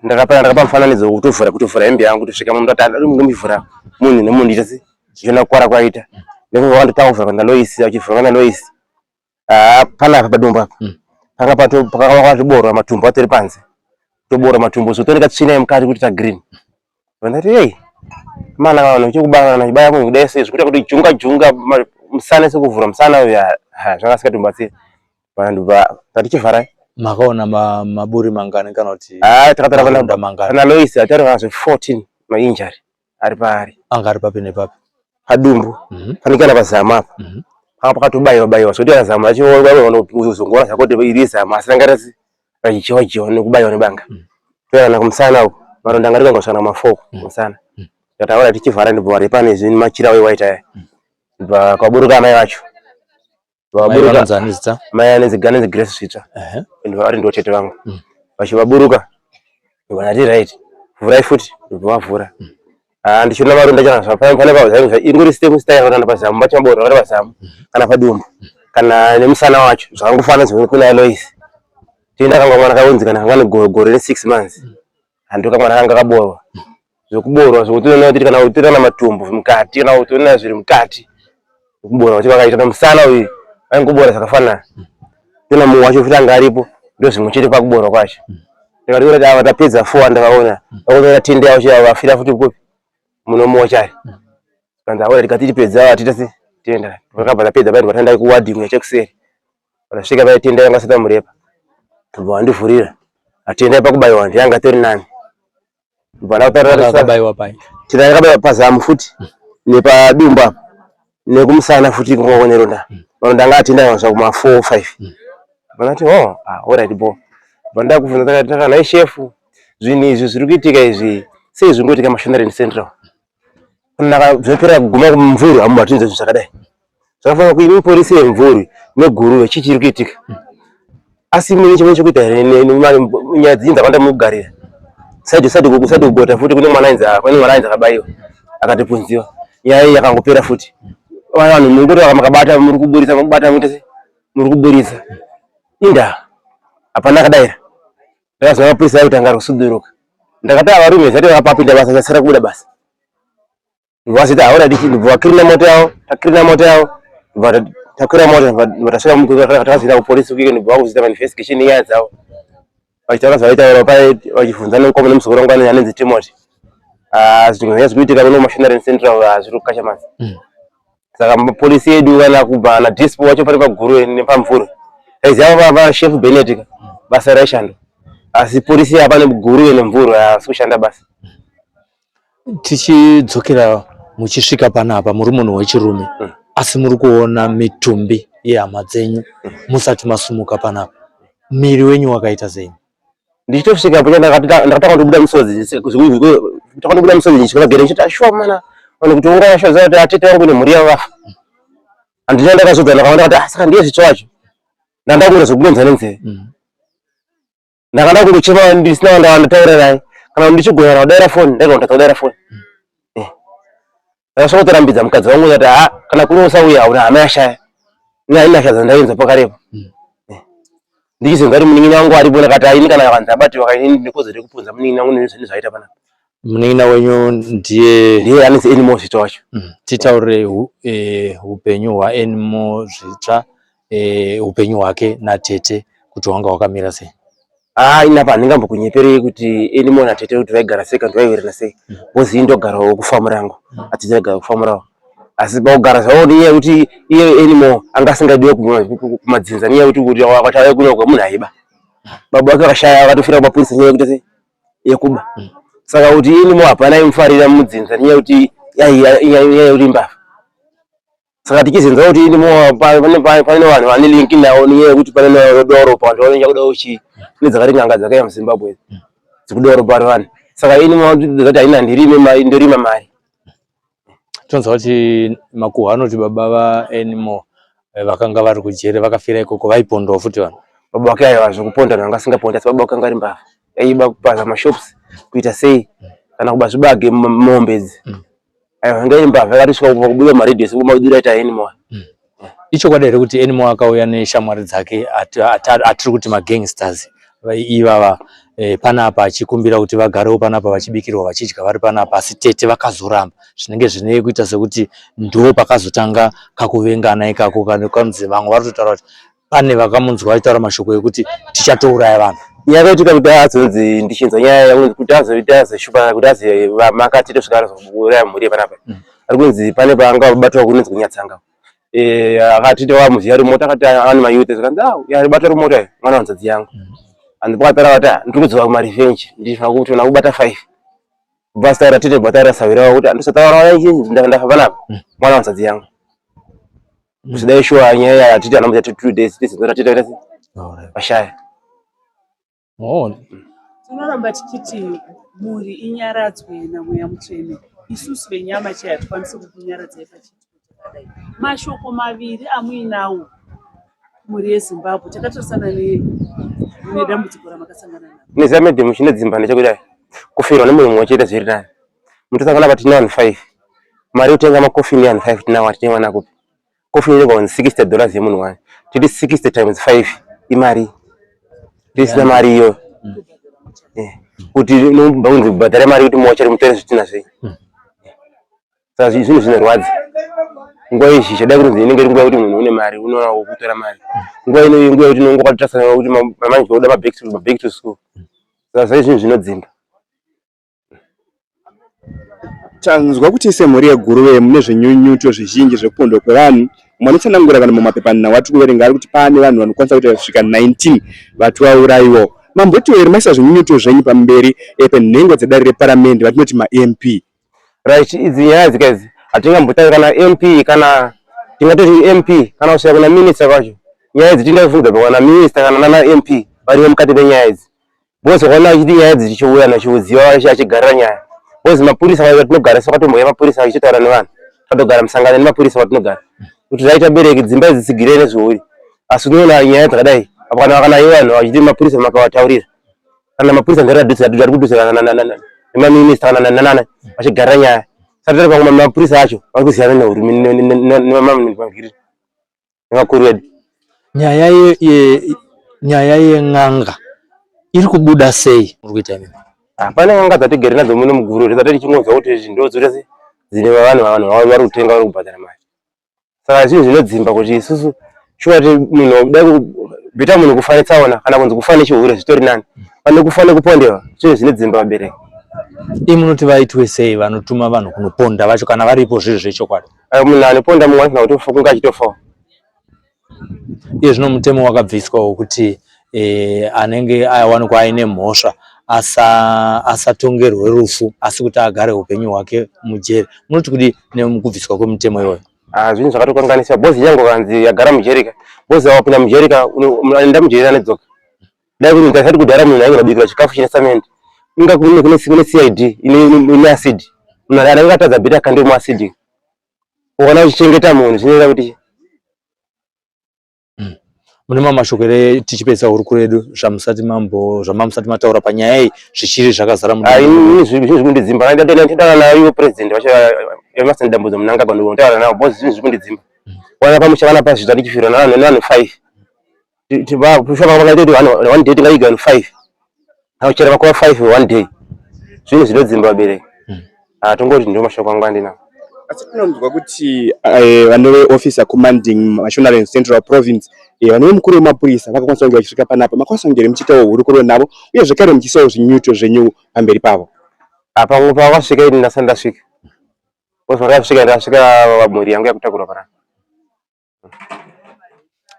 ndakapa mufananidzo kutovhura hembe yangu kusvika munhu atari ngomivhura munhu nemunhu nditase zviona kukwara kwaita ndofunga vandotanga kuvhura kana Lois achivhura kana Lois panapa padomba panga pakatiborwa matumbu atori panze tobora matumbu so tonika tsvina yemukati kuti tagreen vandati hey mana vanhu chekubangana chibaya munhu kudai zvikuita kuti junga musana sekuvhura musana uya zvakasikatobatsira vanhu tatichivhara makaona maburi mangani kana kuti takatora kana Lois atari kana 14 mainjari ari paari anga ari papi nepapi padumbu panikana pazama apa panga pakatobayiwa zvokuti azama achizongora zvakoti irizama asi rangarasi rachichiwa nekubayiwa nebanga toyana kumusana uko maronda angari kangosvana mafoko musana tataura tichivhara ndibva pane zvini machira wewaita aya ndibva kwaburuka amai vacho mai anenzi Grace Zvitsva ndibva vari ndo tete vangu vachivaburuka ndibva ndati right vhurai futi ndibva vavhura ndichiona maronda chana pane pazvaizvo ingori step style kana pazamu vachambora vari pazamu kana padumbu kana nemusana wacho zvangofana zvekuna Lois tienda kanga mwana kaunzi kana kanga gore 6 months handoka mwana kanga kaborwa zvokuborwa zvokutoona kuti kana utirana matumbu mukati kana utoona zviri mukati kuborwa kuti vakaita nemusana uyu vaingobora zvakafanana tena munhu wacho futi anga aripo ndo zvimwe chete pakuborwa kwacho ndikati kuti ava tapedza 4 ndakaona vakutoona tende yavo vafira futi kupi muno mochari kanza aura tikati tipedza atitase tenda vakabva tapedza pai vatanda kuwadhi yechekuseri vasvika pai tenda yanga asati amurepa tobva vandivhurira atenda pakubayiwa ndiyanga tori nani akabaiwa pai tenda yakabaiwa pazamu futi nepadumba nekumusana futi kungoneronda maronda anga atenda yanza kuma 4 5 vanati alright bo vanda kuvhunza takana chef zvinhu izvi zviri kuitika izvi sei zvingoitika Mashonaland Central kunaka zvopera kuguma kumvuri amubatunze zvakadai zvakafanira kuimi polisi yemvuri neguru chichiri kuitika asi mune chimwe chekuita nyaya dzinza kwanda mugarira sadi kugota futi kune mwana ainzi akabaiwa akatipunziwa nyaya iyi yakangopera futi vanhu mungoti vakamukabata muri kuburisa mukubata mutese muri kuburisa inda hapana kadaira ndakazwa mapurisa aitanga kusuduruka ndakati varume zvati vakapapinda basa chasara kubuda basa vasiti already vakirina moto yavo takwira moto vatasvika mutakazvira kupolisi ukike ndibva vakuziita investigation nyaya dzavo vachitaura zvavaitaura vachibvunza nemukomana nemusokoro wangu anenzi Timothy zvinhu zviri kuitika kuno Mashonaland Central zviri kukasha masi saka mapolisi edu kana kubva na dispo wacho pari paguru nepamvuri aiziva vachef Benedict basa raishanda asi polisi hapana guru nemvuri asi kushanda basa tichidzokera muchisvika panapa muri munhu wechirume asi muri kuona mitumbi yehama dzenyu musati masumuka panapa miri wenyu wakaita sei ndichitosvika po ndakataka kubuda musodzi takandobuda musodzi ndichikagera ndichiti ashwa mana vanhu kuti ungayashodza kuti atete wangu nemhuri yavo vafa handina ndakazodza ndakaona kuti saka ndiye zvitsva wacho ndandakunda zokubonza nenzeve ndakada kundochema ndisina wandataura naye kana ndichigonyana kudaira foni ndaigona kudaira foni ndakasvokotorambidza mukadzi wangu kuti kana kuri usauya una hama yashaya inashadza ndainzwa pakarepo ndichizinga kuti munin'ina wangu aripo ndakati aini kana vanhu abatiwa nekodzero yekupunza munin'ina wangu nezvinhu zvaita panapa munin'ina wenyu ndiye anenzi Enimo zvitsva wacho titaure upenyu hwaEnimo zvitsva upenyu hwake natete kuti wanga wakamira sei inapa handingambokunyeperei kuti Enimo natete kuti vaigara sei kana vaiwirana sei bozi indogarawo kufamura yangu atete aigara kufamurawo asi pakugara zvavo nenyaya yekuti iye Enimo anga asingadiwe kumadzinza nenyaya yekuti wakati auya kuno munhu aiba baba vake vakashaya vakatofira kumapurisa nenyaya yekuti sei yekuba saka kuti Enimo hapana aimufarira mudzinza nenyaya yekuti yekuti imbavha saka tichizinza kuti Enimo pane vanhu vane linki nawo nenyaya yekuti pane rodoro vanhu vanenge kudawo chi nedzakati n'anga dzakaiya muZimbabwe dzikudoro pari vanhu saka Enimo kuti haina ndorima mari tonzwa kuti makuhwa anoti baba vaEnimo vakanga vari kujere vakafira ikoko vaipondawo futi vanhu baba vake aiwa zvokuponda vanhu vanga asingapondi asi baba vakanga ari mbavha aiba kupaza mashops kuita sei kana kuba zvibage mombe idzi aiwa vanga iri mbavha yakatosvika kubuda maredhiyo sekumadura aita Enimo ichokwadi here kuti Enimo akauya neshamwari dzake atiri kuti magangsters ivava panapa achikumbira kuti vagarewo panapa vachibikirwa vachidya vari panapa asi tete vakazoramba zvinenge zvine kuita sekuti ndo pakazotanga kakuvengana ikako kanzi vamwe vari kutotaura kuti pane vakamunzwa vaitaura mashoko ekuti tichatouraya vanhu yakaitika kuti azonzi ndichinzwa nyaya kuti azoshupa kuti azomakati tosvika azouraya mhuri yepanapa ari kunzi pane paanga vabatwa kunonzi kunyatsanga akatiti wamuziya remoto akati ane mayuth akanzi yaribatwa remoto ayo mwana wanzadzi yangu andipakatara kuti ndiri kudziva kumarevenge ndifana kuti ona kubata 5 basi taura tete bataura sawirawo kuti andisataura ndafa panapa mwana wanzadzi yangu kuzidai shuwa nyaya yatiti anamuza 2 days tizinzora titaita sei vashaya tinoramba tichiti mhuri inyaradzwe naMweya Mutsvene isusu venyama chaiye hatikwanisi kukunyaradzai pachitiko chakadai mashoko maviri amuinawo mhuri yeZimbabwe takatarisana nedambudziko ramakasangana naro nezamedhemu chinedzimba ndechekudai kufirwa nemunhu mumwe chete zviri nani mutasangana pa tine vanhu 5 mari yotenga makofini yevanhu 5 tinawo tinowana kupi kofini inenge $60 yemunhu wani titi 60 times 5 imari tisina mari iyo kuti unobva kubhadhara mari kuti mochari mutore zvitina zvei saka zvinhu zvinorwadza nguva izhi dai kunzi inenge iri nguva yekuti munhu une mari unoona kutora mari nguva ino nguva yekuti unonga kwatitasana kuti mamanji oda back to school saka zvinhu zvinodzimba Tanzwa kuti semhuri yeGuruve mune zvinyunyuto zvizhinji zvekupondwa kwevanhu. Mwanotsanangura kana mumapepanhau wati kuverenga ari kuti pane vanhu vanokwanisa kuita kusvika 19 vati vaurayiwa. Mamboti here maisa zvinyunyuto zvenyu pamberi penhengo dzedare reparamende vatinoti ma-MP? Right, idzi nyaya dzikaidzi hatingambotauri kana MP kana tingatoti MP kana kusvika kuna minista kwacho. Nyaya idzi tindabvunza kana minista kana nana MP variwo mukati menyaya idzi. Bose kwaona achiti nyaya idzi tichiuya nachiudziwa achigarira nyaya. Bose mapurisa vatinogara sakatomboya mapurisa achitaura nevanhu. Tatogara musangano nemapurisa vatinogara. Kuti zvaita bereki dzimba dzisigire nezvouri. Asi unoona nyaya dzakadai apana kana vanhu vachiti mapurisa makavataurira. Kana mapurisa ndari kudusira nemaminista kana nanana vachigarira nyaya. Saka pamwe mapurisa acho vari kusiyana nehurumende nemamagiri nevakuru vedu. Nyaya yen'anga iri kubuda sei muri kuita imi? Pane n'anga dzatigere nadzo muno muGuruve dzati tichingonzwa kuti ndo dzose dzine vanhu vari kutenga vari kubhadhara mari. Saka zvinhu zvinodzimba kuti isusu shuwa kuti munhu dai kubvita munhu kufa netsaona kana kunzi kufa nechihure zvitori nani. Pane kufa nekupondewa zvinhu zvinodzimba vabereki. Munoti vaitwe sei vanotuma vanhu kunoponda vacho kana varipo zviri zvechokwadi? Munhu anoponda mumwe anofanira kutofa kunge achitofawo. Iye zvino mutemo wakabviswa wokuti anenge awanikwa aine mhosva asatongerwe rufu asi kuti agare upenyu hwake mujeri. Munoti kuti nemukubviswa kwemutemo iwoyo? Zvinhu zvakatokanganisa. Bhozi yangu kanzi yagara mujerika. Bhozi wapinda mujerika unoenda mujeri anedzoka. Dai kuti ngasati kudhara munhu ainobikira chikafu chine samende. Inga kune CID ine acid. Munhu angatadza bhita kandi mu acid. Ukaona uchichengeta munhu zvinoita kuti mune mamashoko ere tichipedza hurukuro yedu zvamamusati mataura panyaya iyi zvichiri zvakazara zvinhu zvikundidzimba. Ndataura nayo president wacho emaseni dambudzo munanga kwando ndaura nawo boss zvinhu zvikundidzimba. Wana pamushana pasi zvitari chifiro na vanhu 5. Tiba kushoka kwakaita kuti one day tingaiga 5. Hauchera kwa 5 one day. Zvinhu zvinodzimba vabereki. Tongoti ndio mashoko angu andina. Asi tinonzwa kuti vanove officer commanding Mashonaland Central Province vanove mukuru wemapurisa vakakwanisa kunge vachisvika panapa makwanisa ngere muchitawo hurukuro navo uye zvekare muchisawo zvinyuto zvenyu pamberi pavo. Pamwe pavasvika ini ndasanda ndasvika. Bose ndasvika vamhuri yangu yakutakura parana.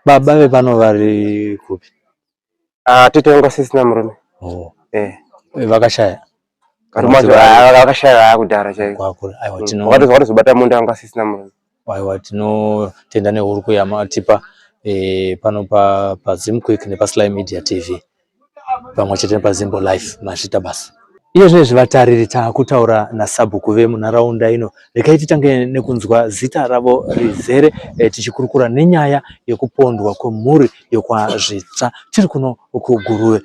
Baba vepano vari kupi? Tete wangu asisina murume. Vakashaya? Vakashaya kudhara chaiko. Wakatozobata munda wangu asisina murume. Aiwa, tinotenda nehurukuro yamatipa pano paZim Quick nepaSly Media TV pamwe chete nepaZimbo Live Mashita basa. Iye zvinezvi vatariri takutaura naSabhuku vemunharaunda ino. Rekai titange nekunzwa zita ravo rizere tichikurukura nenyaya yekupondwa kwemhuri yokwazvitsva tiri kuno kuGuruve.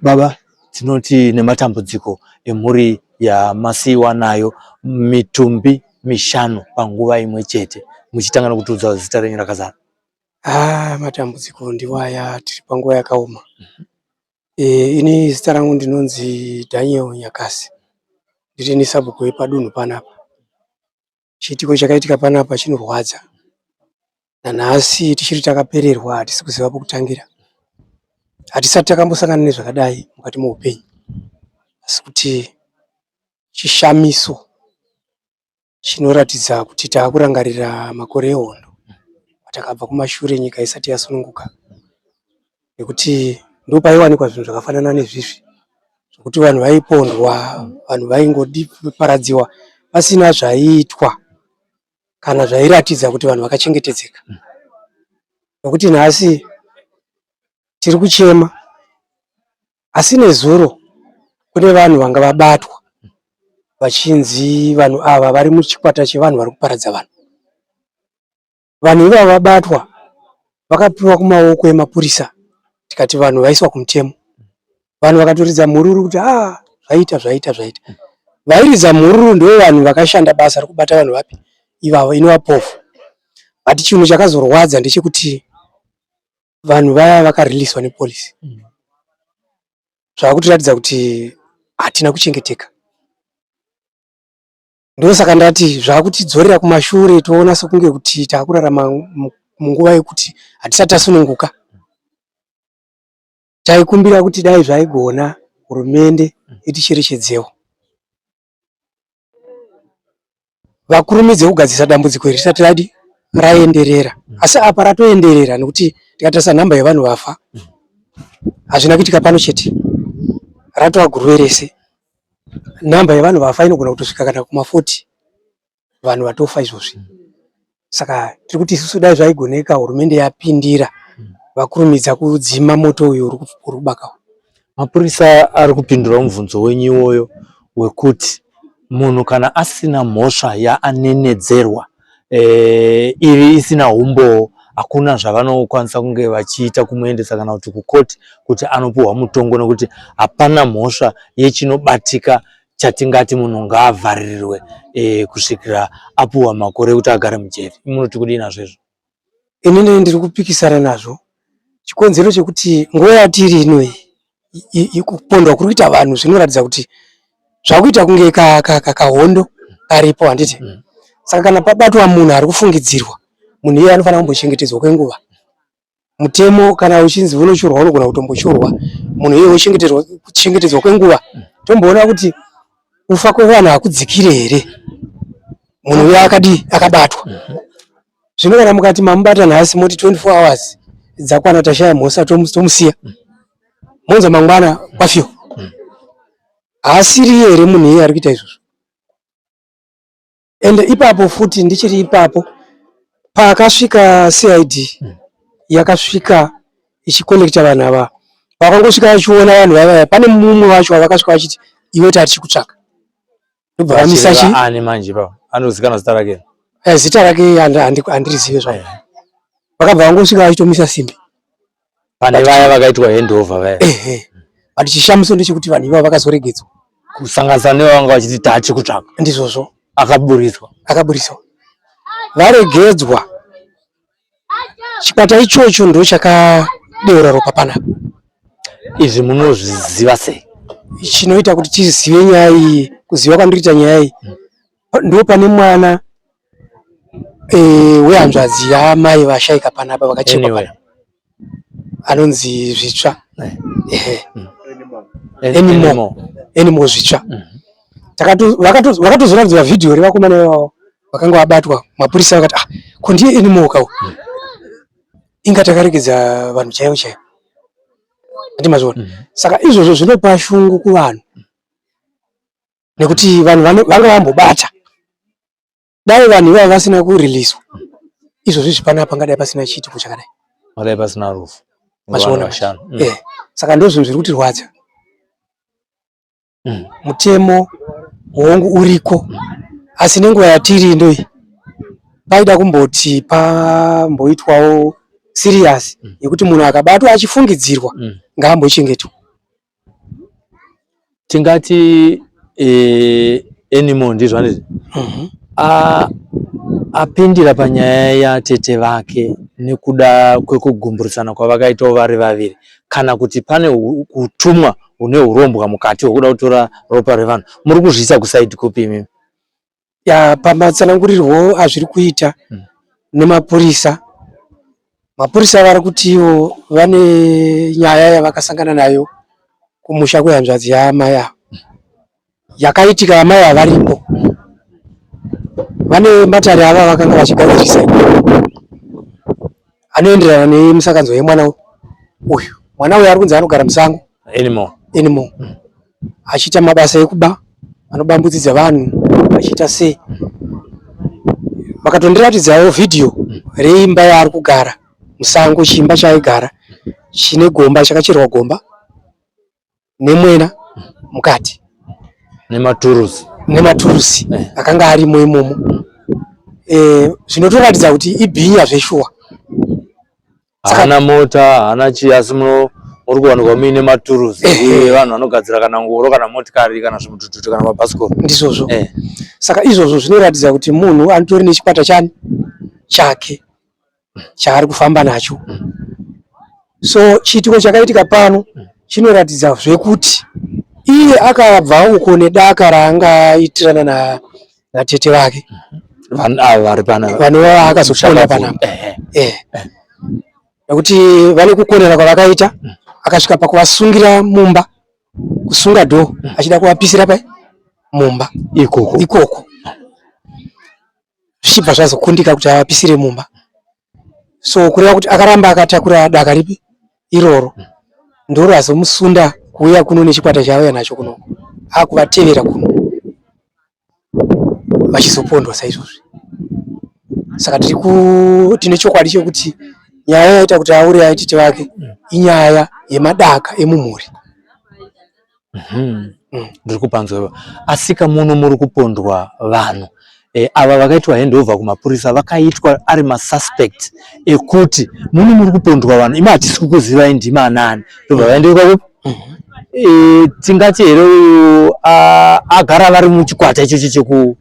Baba, tinoti nematambudziko emhuri yamasiyiwa nayo mitumbi 5 panguva imwe chete. Muchitanga nokutiudza zita renyu rakazara. Matambudziko ndiwaya tiri panguva yakaoma. Ini zita rangu ndinonzi Daniel Nyakasi. Ndiri Sabhuku wepadunhu panapa. Chiitiko chakaitika panapa chinorwadza. Nanhasi tichiri takapererwa hatisi kuziva pokutangira. Hatisati takambosangana nezvakadai mukati muupenyu. Asi kuti chishamiso chinoratidza kuti taakurangarira makore ehondo. Takabva kumashure nyika isati yasununguka. Nekuti ndo paiwanikwa zvinhu zvakafanana nezvizvi. Zvokuti vanhu vaipondwa, vanhu vaingoparadziwa pasina zvaiitwa kana zvairatidza kuti vanhu vakachengetedzeka. Nokuti nhasi tiri kuchema asi nezuro kune vanhu vanga vabatwa vachinzi vanhu ava vari muchikwata chevanhu vari kuparadza vanhu. Vanhu ivava vabatwa vakapiwa kumaoko emapurisa. Tikati vanhu vaiswa kumutemo. Vanhu vakatoridza mhururu kuti zvaita. Vairidza mhururu ndio vanhu vakashanda basa rekubata vanhu vapi ivava inovapofu. Ati chinhu chakazorwadza ndechekuti vanhu vaya vakariliswa nepolisi. Zvakutoratidza kuti hatina kuchengeteka. Ndio saka ndati zvakutidzorera kumashure toona sokunge kuti taakurarama munguva yekuti hatisati tasununguka. Taikumbira kuti dai zvaigona hurumende iticherechedzewo. vakurumidze kugadzisa dambudziko risati radi raenderera. Asi apa ratoenderera nekuti tikatarisa nhamba yevanhu vafa hazvina kuitika pano chete, ratova guruve rese. Nhamba yevanhu vafa inogona kutosvika kana kuma40 vanhu vatofa izvozvi. Saka tiri kuti isusu dai zvaigoneka hurumende yapindira vakurumidza kudzima moto uyu uri kubaka. Mapurisa ari kupindura mubvunzo wenyu iwoyo wekuti munhu kana asina mhosva yaanenedzerwa iri isina umbo, hakuna zvavanokwanisa kunge vachiita kumuendesa kana kuti kukoti kuti anopuhwa mutongo, nekuti hapana mhosva yechinobatika chatingati munhu ngaavharirirwe kusvikira apuhwa makore kuti agare mujeri. Munoti kudii nazvo? Inini ndiri kupikisana nazvo. Chikonzero chekuti nguva yatiri ino kupondwa kuri kuita vanhu zvinoratidza kuti zvakuita kunge kahondo karipo handiti. Saka kana pabatwa munhu ari kufungidzirwa, munhu iye anofanira kumbochengetedzwa kwenguva. Mutemo kana uchinzi unochorwa unogona kutombochorwa, munhu iye uchengetedzwa kwenguva. Tomboona kuti kufa kwevanhu hakudzikire here munhu uye akabatwa. Zvino kana mukati mamubata nhasi moti 24 hours dzakwana tashaya mhosa tomusiya, monza mangwana kwafiwa. Haasiri here munhu iye ari kuita izvozvo. Ende ipapo futi ndichiri ipapo pakasvika CID yakasvika ichikolekta vanhu ava, vakangosvika vachiona vanhu vaya, pane mumwe wacho wavakasvika vachiti iwe tatichikutsvaka. Ndobva vamisachi ani manje baba anozikanwa zita rake. Zita rake handirizive zvayo. Vakabva vangosvika vachitomisa simbi pane vaya vakaitwa handover vaya. But chishamiso ndechekuti vanhu ivavo vakazoregedzwa kusanganisa nevanga vachiti tachikutsvaka. Ndizvozvo Akaburiswa. Varegedzwa. Chikwata ichocho ndo chakadeura ropa panapa. Izvi munozviziva sei? Chinoita kuti tizive nyaya iyi, kuziva kwandiriita nyaya iyi, ndo pane mwana wehanzvadzi yamai vashaika panapa vakachekwa panapa. Anonzi Zvitsva. Enimo Zvitsva. Vakatozoratidzwa vhidhiyo revakomana vavo vakanga vabatwa. Mapurisa vakati ko ndiye Enimo kawo. Inga takaregedza vanhu chaivo chaivo. Ndimazvona. Saka izvozvo zvinopa shungu kuvanhu. Nekuti vanhu vanga vambobata. Dai vanhu ivavo vasina kuriliswa, izvozvi zvipanapa pangadai pasina chiitiko chakadai. Pangadai pasina rufu. Saka ndozvinhu zviri kutirwadza. Mutemo hongu uriko, asi nenguva yatiri indoi paida kumboti pamboitwawo serious yekuti munhu akabatwa achifungidzirwa ngaambochengetwa. Tingati Enimo ndizvo handiti apindira panyaya yatete vake nekuda kwekugumburisana kwavakaitawo vari vaviri, kana kuti pane kutumwa une urombwa mukati hwekuda kutora ropa revanhu, muri kuzviisa kusaidi kupi imimi? Pamatsanangurirwo azviri kuita nemapurisa. Mapurisa vari kuti ivo vane nyaya yavakasangana nayo kumusha kwehanzvadzi yaamai avo. Yakaitika amai havaripo. Vane matare ava vakanga vachigadzirisa anoenderana nemusakanzo yemwana uyu. Mwana uyu ari kunzi anogara musango. Enimo. Achiita mabasa ekuba, anobambudzidza vanhu, achiita sei. Vakatondiratidzawo vhidhiyo reimba yaari kugara musango, chimba chaaigara chine gomba, chakacherwa gomba nemwena mukati nematurusi akanga arimo imomo. Zvinotoratidza kuti ibhinya zveshuwa. Haana mota, haana chii, asi muri kuwanikwa muine maturusi vanhu vanogadzira kana ngoro kana motikari kana zvimutututu kana mabhasikoro. Ndizvozvo. Saka izvozvo zvinoratidza kuti munhu anotori nechikwata chake chaari kufamba nacho. So chiitiko chakaitika pano chinoratidza zvekuti iye akabva uko nedaka raangaitirana natete vake. Vanhu vava akazopona panapa. Nekuti vane kukonera kwavakaita, akasvika pakuvasungira mumba, kusunga dhoo, achida kuvapisira mumba ikoko. zvichibva zvazokundika kuti avapisire mumba. So kureva kuti akaramba akatakura daka ripi iroro ndoro azomusunda kuuya kuno nechikwata chaauya nacho kuno akuvatevera kuno vachizopondwa saizvozvi. Saka tine chokwadi chokuti nyaya yaita kuti aure aitete vake inyaya yemadaka emumhuri. Ndiri kupanzwa asika muno muri kupondwa vanhu ava vakaitwa handover kumapurisa vakaitwa ari masuspect ekuti muno muri kupondwa vanhu imi hatisi kukuziva ndima anani ndobva vaende ikoko. Tingati here uyu agara vari muchikwata ichocho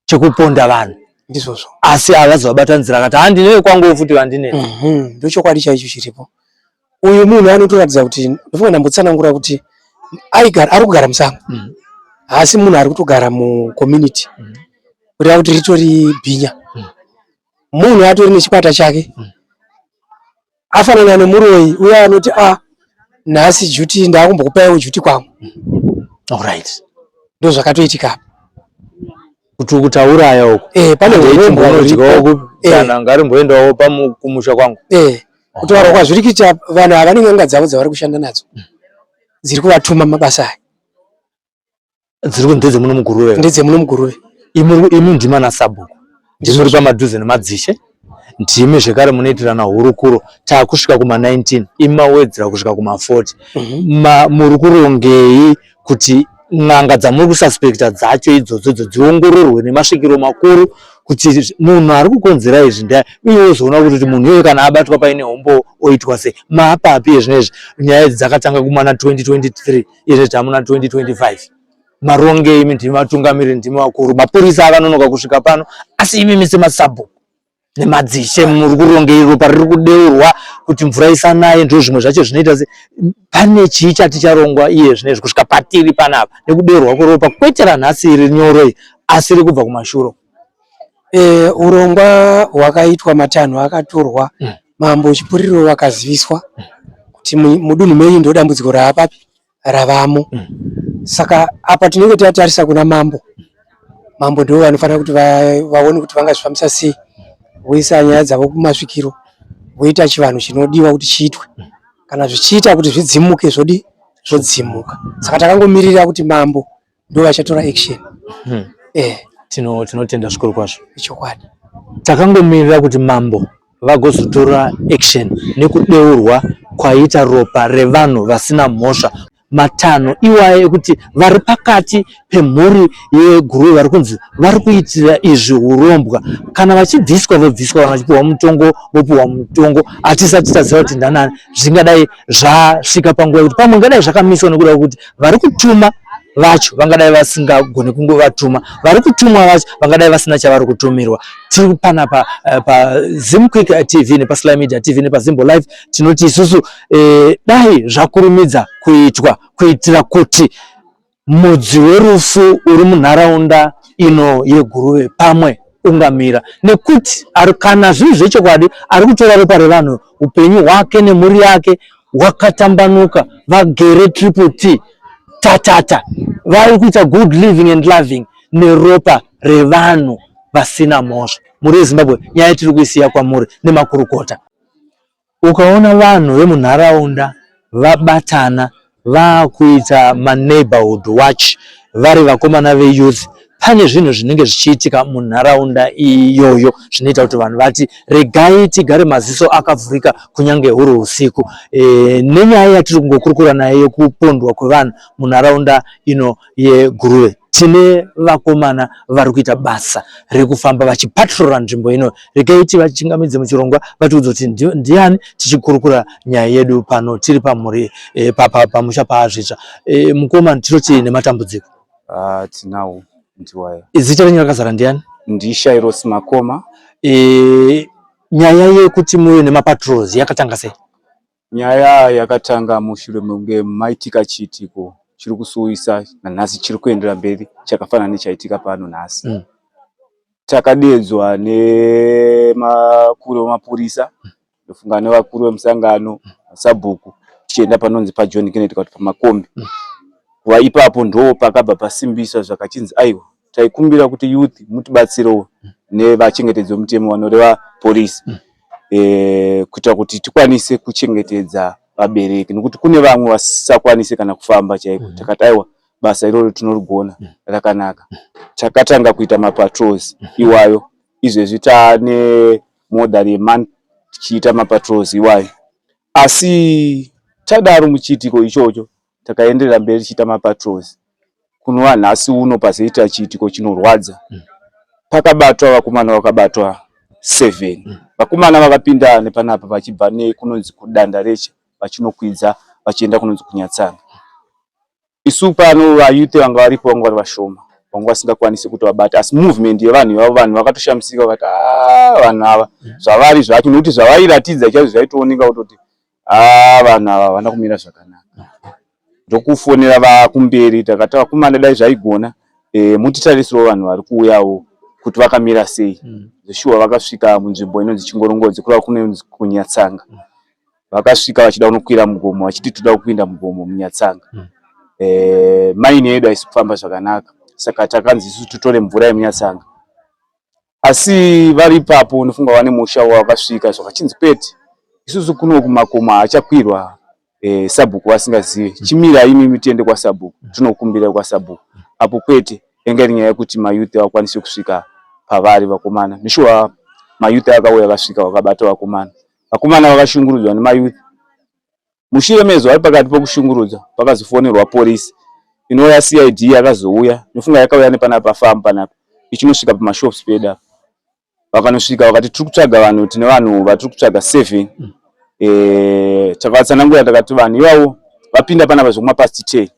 chekuponda vanhu ndizvozvo, asi havazovabatanzira akati handine kwangu futi vandine. Ndochokwadi chaicho chiripo. Uyu munhu anotoratidza kuti ndofuna ndambotsanangura kuti ari kugara musango, asi munhu ari kutogara mucommunity kureva kuti ritori bhinya. Munhu atori nechikwata chake, afanana nemuroyi uya anoti nhasi juti ndakumbokupaiwo juti kwangu. Alright, ndo zvakatoitika kuti kutauraya uko pane kana ngarimboendawo kumusha kwangu kutaura kwazviri kuita vanhu ava nen'anga dzavo dzavari kushanda nadzo dziri kuvatuma mabasa aya. Dziri ndedzemuno muGuruve? Ndedzemuno muGuruve. Imi ndima naSabhuku ndimuri pamadhuze nemadzishe, ndimi zvekare munoitirana hurukuro. Taakusvika kuma19 imi mawedzera kusvika kuma40. Muri kurongei kuti n'anga dzamuri kususpekta dzacho idzodzo dziongororwe nemasvikiro makuru kuti munhu ari kukonzera izvi ndaya, uye wozoona kuti munhu iyoyo kana abatwa paine hombo oitwa sei. Maapapi ezvinezvi nyaya idzi dzakatanga kumana 2023 izvi tamuna 2025. Marongei imi ndimi vatungamiriri, ndimi vakuru. Mapurisa akanonoka kusvika pano, asi imi mise maSabhuku nemadzishe muri kurongei ropa riri kudeurwa kuti mvura isanaye. Ndo zvimwe zvacho zvinoita pane chii chati charongwa iye zvinezvi kusvika patiri panapa nekudeurwa kweropa kwetera nhasi iri nyoro asi iri kubva kumashuro. Urongwa hwakaitwa matanho akatorwa, mambo Chipuriro vakaziviswa kuti mudunhu menyu ndo dambudziko raapapi ravamo. Saka apa tinenge tatarisa kuna mambo ndo vanofanira kuti vaone kuti vangazvifambisa sei, voisa nyaya dzavo kumasvikiro, voita chivanhu chinodiwa kuti chiitwe. Kana zvichiita kuti zvidzimuke zvodzimuka. Saka takangomirira kuti mambo ndo vachatora action. Tinotenda zvikuru kwazvo. Ichokwadi. Takangomirira kuti mambo vagozotora action nekudeurwa kwaita ropa revanhu vasina mhosva matanho iwaye ekuti vari pakati pemhuri yeGuruve vari kunzi vari kuitira izvi urombwa. Kana vachibviswa vobviswa, kana vachipiwa mutongo vopiwa mutongo. Hatisati taziva kuti ndanani zvingadai zvasvika panguva yekuti pamwe ngadai zvakamiswa nekuda kuti vari kutuma vacho vangadai vasingagoni kungovatuma, vari kutumwa vacho vangadai vasina chavari kutumirwa. Tiri panapa paZimquick TV nepaSly Media TV nepaZimbo Live tinoti isusu dai zvakurumidza kuitwa kuitira kuti mudzi werufu uri munharaunda ino yeGuruve pamwe ungamira, nekuti kana zvinhu zvechokwadi ari kutora ropa revanhu, upenyu hwake nemhuri yake hwakatambanuka, vagere triple T tatata, vari kuita good living and loving neropa revanhu vasina mhosva. Muri yeZimbabwe nyaya tiri kuisiya kwamuri nemakurukota. Ukaona vanhu vemunharaunda vabatana vakuita maneighborhood watch vari vakomana veyouth, pane zvinhu zvinenge zvichiitika munharaunda iyoyo zvinoita kuti vanhu vati regai tigare maziso akavhurika kunyange huri usiku. Nenyaya yatiri kungokurukura nayo yekupondwa kwevanhu munharaunda ino yeGuruve, tine vakomana vari kuita basa rekufamba vachipatrora nzvimbo ino. Regai tivachingamidze muchirongwa vatiudze kuti ndiani tichikurukura nyaya yedu pano tiri pamhuri pamusha paAzvitsva. Mukoma tinoti nematambudziko tinawo ndiwayo. Zita renyu rakazara ndiani? Ndishairosi Makoma. Nyaya yekuti muve nemapatrols yakatanga sei? Nyaya yakatanga mushure mekunge maitika chiitiko chiri kusuwisa nanhasi chiri kuendera mberi chakafanana nechaitika pano nhasi. Takadeedzwa nemakuru vemapurisa, ndofunga nevakuru vemusangano maSabhuku, tichienda panonzi paJohn Kennedy kuti pamakombi. Ipapo ndo pakabva pasimbiswa zvakachinzi aiwa taikumbira kuti youth mutibatsirewo nevachengetedza mutemo vanoreva polisi kuita kuti tikwanise kuchengetedza vabereki nekuti kune vamwe vasisakwanise kana kufamba chaiko. Takati aiwa basa iroro tinorigona rakanaka. Takatanga kuita mapatrols iwayo. Izvezvi tane more than a month tichiita mapatrols iwayo. Asi tadaro muchiitiko ichocho takaenderera mberi tichiita mapatrols. Kunova nhasi uno pazoita chiitiko chinorwadza. Pakabatwa vakomana vakabatwa 7. Vakomana vakapinda nepanapa vachibva nekunonzi kudanda reche vachinokwidza vachienda kunonzi kuNyatsanga. Isu pano vayuthi vanga varipo vanga vari vashoma vanga vasingakwanisi kuti vabata asi movement yevanhu ivavo vanhu vakatoshamisika vakati vanhu ava zvavari zvacho nokuti zvavairatidza chaizvo zvaitooneka kuti vanhu ava havana kumira zvakanaka. Ndokufonera vakumberi takati vakomana dai zvaigona mutitarisewo vanhu vari kuuyawo kuti vakamira sei. Zveshuwa vakasvika munzvimbo inonzi Chingorongodzi kurava kunonzi kuNyatsanga. Vakasvika vachida kunokwira mugomo vachiti toda kupinda mugomo muNyatsanga. Maini yedu haisi kufamba zvakanaka saka takanzi isusu tutore mvura yemuNyatsanga. Asi vari ipapo unofunga vane musha wakasvika zvakachinzi kwete isusu kuno kumakomo haachakwirwa sabhuku vasingazive. Chimira imi tiende kwaSabhuku tinokumbira kwaSabhuku. Apo kwete yanga iri nyaya yekuti mayuthi vakwanise kusvika pavari vakomana. Neshuwa mayuthi akauya vakasvika vakabata vakomana. Vakomana vakashungurudzwa nemayuthi. Mushure mezuva vari pakati pokushungurudzwa pakazofonerwa polisi inouya CID yakazouya nofunga yakauya nepanapa farm panapa ichinosvika pamashops peda. Vakanosvika vakati tiri kutsvaga vanhu tine vanhu vatiri kutsvaga 7. Takavatsanangura takati vanhu ivavo vapinda panapa zvokuma past 10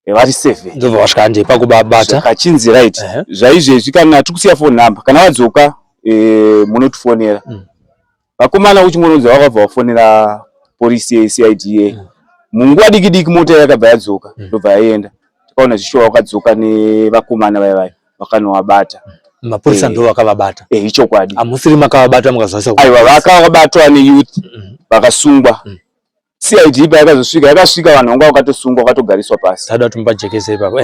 vari 7 ndobva vasvika ndepa kubabata kachinzi right. Zvaizvezvi kana tiri kusiya phone number kana vadzoka munotifonera. Vakomana uchingononzi vakabva vafonera polisi yeCID. Munguva diki diki mota yakabva yadzoka ndobva yaenda. Takaona zvishuwa vakadzoka nevakomana vaya vakanovabata. Mapurisa ndo vakavabata. Ichokwadi. Amusiri makavabata mukazvasa. Aiwa vakabatwa neyouth vakasungwa. CID yakazosvika yakasvika vanhu vanga vakatosungwa vakatogariswa pasi. Tada tumba jekese ipapo.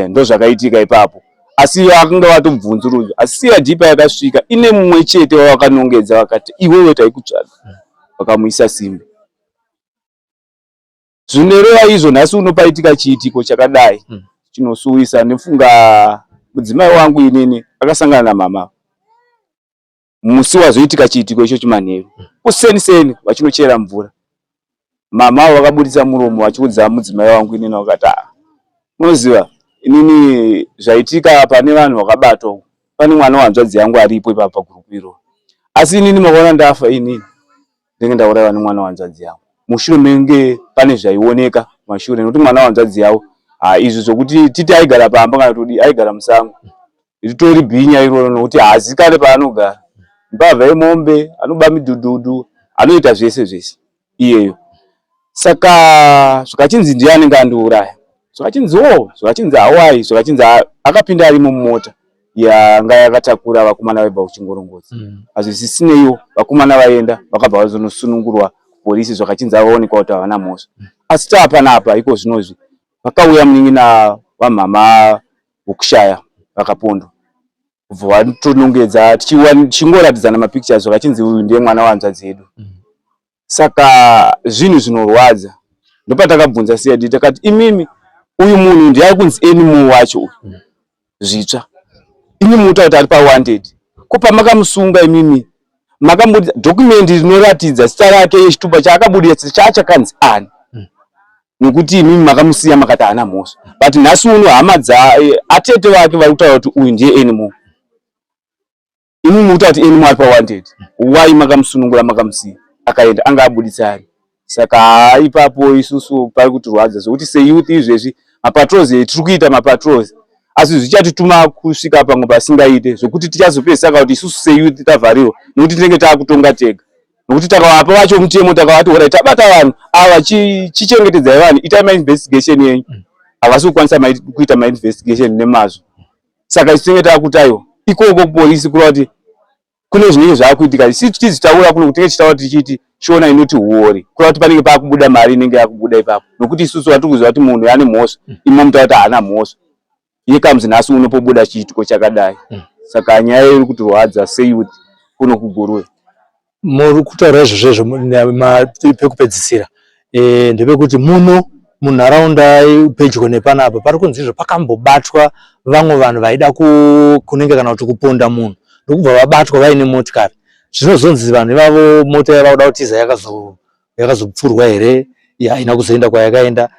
Ndo zvakaitika ipapo. Asi vakanga vatovhunzurudzwa. Asi CID yakasvika ine mumwe chete wavakanongedza vakati iwewe taikutsvaga. Vakamuisa simbi. Zvinoreva izvo nhasi unopaitika chiitiko chakadai chinosuwisa. Nefunga mudzimai wangu inini akasangana namama musi wazoitika chiitiko icho chimanheru kuseni vachinochera mvura. Mama vakabudisa muromo vachiudza mudzimai wangu inini vakati munoziva inini zvaitika pane vanhu vakabatwa pane mwana wanzvadzi yangu aripo ipapo pagurupu iro asi inini makaona ndafa inini ndenge ndauraiwa nemwana wanzvadzi yangu. Mushure menge pane zvaioneka mashure nokuti mwana wanzvadzi yavo izvi zvokuti titi aigara pamba kana kuti aigara musango ritori bhinya iroro nokuti haazikane paanogara. Mbavha yemombe anoba midhudhudhu anoita zvese iyeyo. Saka zvakachinzi ndiye anenge andiuraya. Zvakachinzi hawai zvakachinzi akapinda arimo mumota yanga yakatakura vakomana vaibva kuChingorongodzi. Azvisineiwo vakomana vaenda vakabva vazonosunungurwa polisi zvakachinzi avaonekwa kuti havana mhosva. Asi taapanapa iko zvinozvi vakauya munin'ina wamama vokushaya vakapondwa. Vatonongedza tichingoratidzana mapictures zvakachinzi uyu ndiye mwana wanzvadzi yedu. Saka zvinhu zvinorwadza. Ndopatakabvunza CID takati imimi uyu munhu ndiye kunzi enemy wacho uyu zvitsva. Imimi mutaura ari pawanted. Ko pamakamusunga imimi makambudisa document rinoratidza zita rake yechitupa chaakabudisa chachakanzi ani. Nokuti imimi makamusiya makati haana mhosva. But nhasi uno hama atete vake vari kutaura kuti uyu ndiye enemy. Imimi mutaura kuti enemy ari pawanted. Why makamusunungura makamusiya akaenda anga abudisa ari. Saka ipapo isusu pari kutirwadza zvokuti seyouth izvezvi mapatrols tiri kuita mapatrols asi zvichatituma kusvika pamwe pasingaite zvokuti tichazopedzisaka kuti isusu seyouth tavharirwa nokuti tinenge taakutonga tega nokuti takavapa vacho mutemo takavati ora tabata vanhu ava chichengetedzai vanhu itai mainvestigation yenyu havasi kukwanisa kuita mainvestigation nemazvo. Saka isu tinenge taakutaiwa ikoko polisi kureva kuti kune zvinenge zvaakuitika tichitaura kuno tinenge tichitaura tichiti shona inoti huori kureva kuti panenge paakubuda mari inenge yakubuda ipapo nokuti isusu vatiri kuziva kuti munhu ane mhosva imwe mutaura kuti haana mhosva. yekamzi nhasi unopobuda chiitiko chakadai. Saka nyaya iri kutirwadza seyouth kuno kuGuruwe. Muri kutaura izvozvo pekupedzisira ndepekuti muno munharaunda pedyo nepanapa pari kunzi pakambobatwa vamwe vanhu vaida kunenge kana kuti kuponda munhu ndokubva vabatwa vaine motikari. Zvinozonzi vanhu ivavo mota yavauda kutiza yakazopfurwa here, haina kuzoenda kwayakaenda,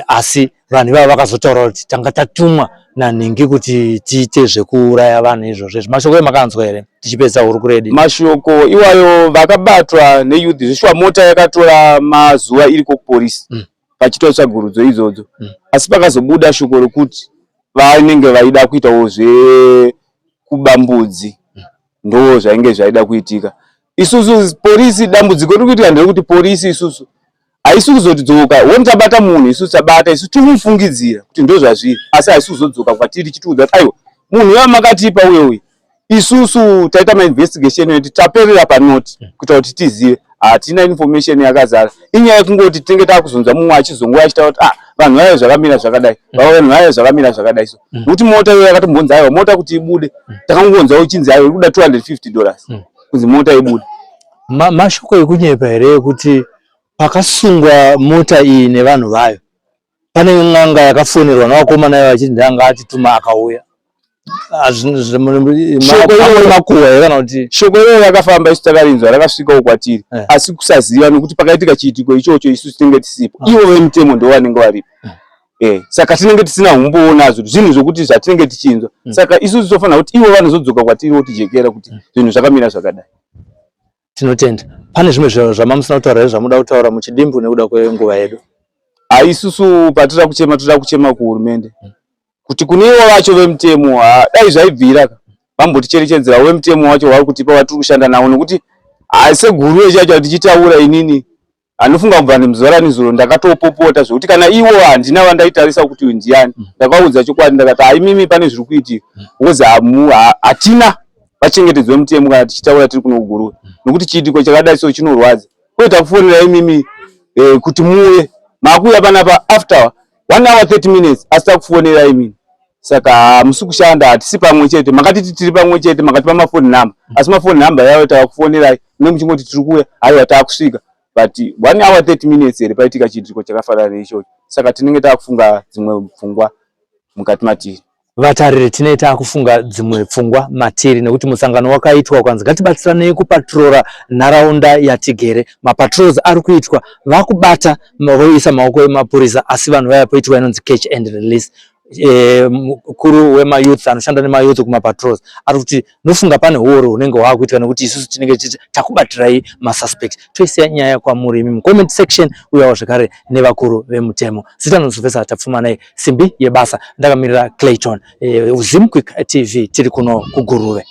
asi vanhu ivavo vakazotaura kuti tanga tatumwa nanhingi kuti tiite zvekuuraya vanhu izvozvo. Mashoko emakanzwa here tichipedza uri kuredi? Mashoko iwayo vakabatwa neyouth zvishwa mota yakatora mazuva iriko kupolisi pachiitwa tsvagurudzo idzodzo, asi pakazobuda shoko rekuti vanenge vaida kuitawo zvekubambudzi ndo zvainge zvaida kuitika. Isusu polisi dambudziko riri kuitika nderekuti polisi isusu haisi kuzotidzoka womutabata munhu isusu tabata isusu tirimufungidzira kuti ndo zvazviri, asi haisi kuzodzoka kwatiri chitiudza kuti aiwa munhu iwa makatipa uye isusu taita mainvestigation yedu taperera panoti kuita kuti tizive hatina information yakazara. Inyaya yekungoti tinenge takuzonza mumwe achizongoa achitaura kuti vanhu vayo zvakamira zvakadai, vanhu vayo zvakamira zvakadai. So nokuti mota iyo yakatombonzi aiwa mota kuti ibude takangonzawo chinzi aiwa iri kuda $250 kunzi mota ibude. Mashoko ekunyepa here kuti pakasungwa mota iyi nevanhu vayo pane n'anga yakafonerwa navakomana ivo vachiti ndanga atituma akauya. Shoko iro rakafamba isu takarinzwa rakasvikawo kwatiri, asi kusaziva nokuti pakaitika chiitiko ichocho isusu tinenge tisipo, ivo vemutemo ndo vanenge varipo. Saka tinenge tisina humboonazvo zvinhu zvokuti zvatinenge tichinzwa. Saka isusu tofanira kuti ivo vanozodzoka kwatiri votijekera kuti zvinhu zvakamira zvakadai. Tinotenda. Pane zvimwe zvamamusina kutaura zvamuda kutaura muchidimbu nekuda kwenguva yedu? Isusu patira kuchema kuhurumende kuti kune ivo vacho vemutemo dai zvaibvira vamboticherechedzera wemutemo wacho vari kutipa watiri kushanda nawo, nokuti seGuruwe chacho tichitaura inini anofunga kubva nemuzora nezuro ndakatopopota zvokuti kana ivo handina vandaitarisa kuti ndiani ndakaudza chokwadi ndakati haimimi pane zviri kuitika because hatina vachengetedzi vemutemo kana tichitaura tiri kuno kuGuruwe, nokuti chiitiko chakadai so chinorwadza. Uye takufonera imimi kuti muuye makuya panapa after 1 hour 30 minutes asi takufonera imimi. Saka musi kushanda hatisi pamwe chete, makatiti tiri pamwe chete makatipa mafoni namba, asi mafoni namba yayo takufonerai ne muchingoti tiri kuya aiwa takusvika, but 1 hour 30 minutes here paitika chiitiko chakafanana neichocho. Saka tinenge takufunga dzimwe pfungwa mukati matiri. Vatariri tinenge takufunga dzimwe pfungwa matiri nekuti musangano wakaitwa kwanzi ngatibatsiranei kupatrora nharaunda yatigere. Mapatrols ari kuitwa vakubata voisa maoko emapurisa, asi vanhu vaya poitwa inonzi catch and release. Mukuru wemayouth anoshanda nemayouth kumapatrols ari kuti nofunga pane horo unenge hwakuitika nekuti isusu tinenge takubatirai masuspect. Toisiya nyaya kwamuri imi mucomment section uyawo zvakare nevakuru vemutemo. Zita nozovesa tapfuma naye simbi yebasa ndakamirira Clayton. Zimquick TV tiri kuno kuGuruwe.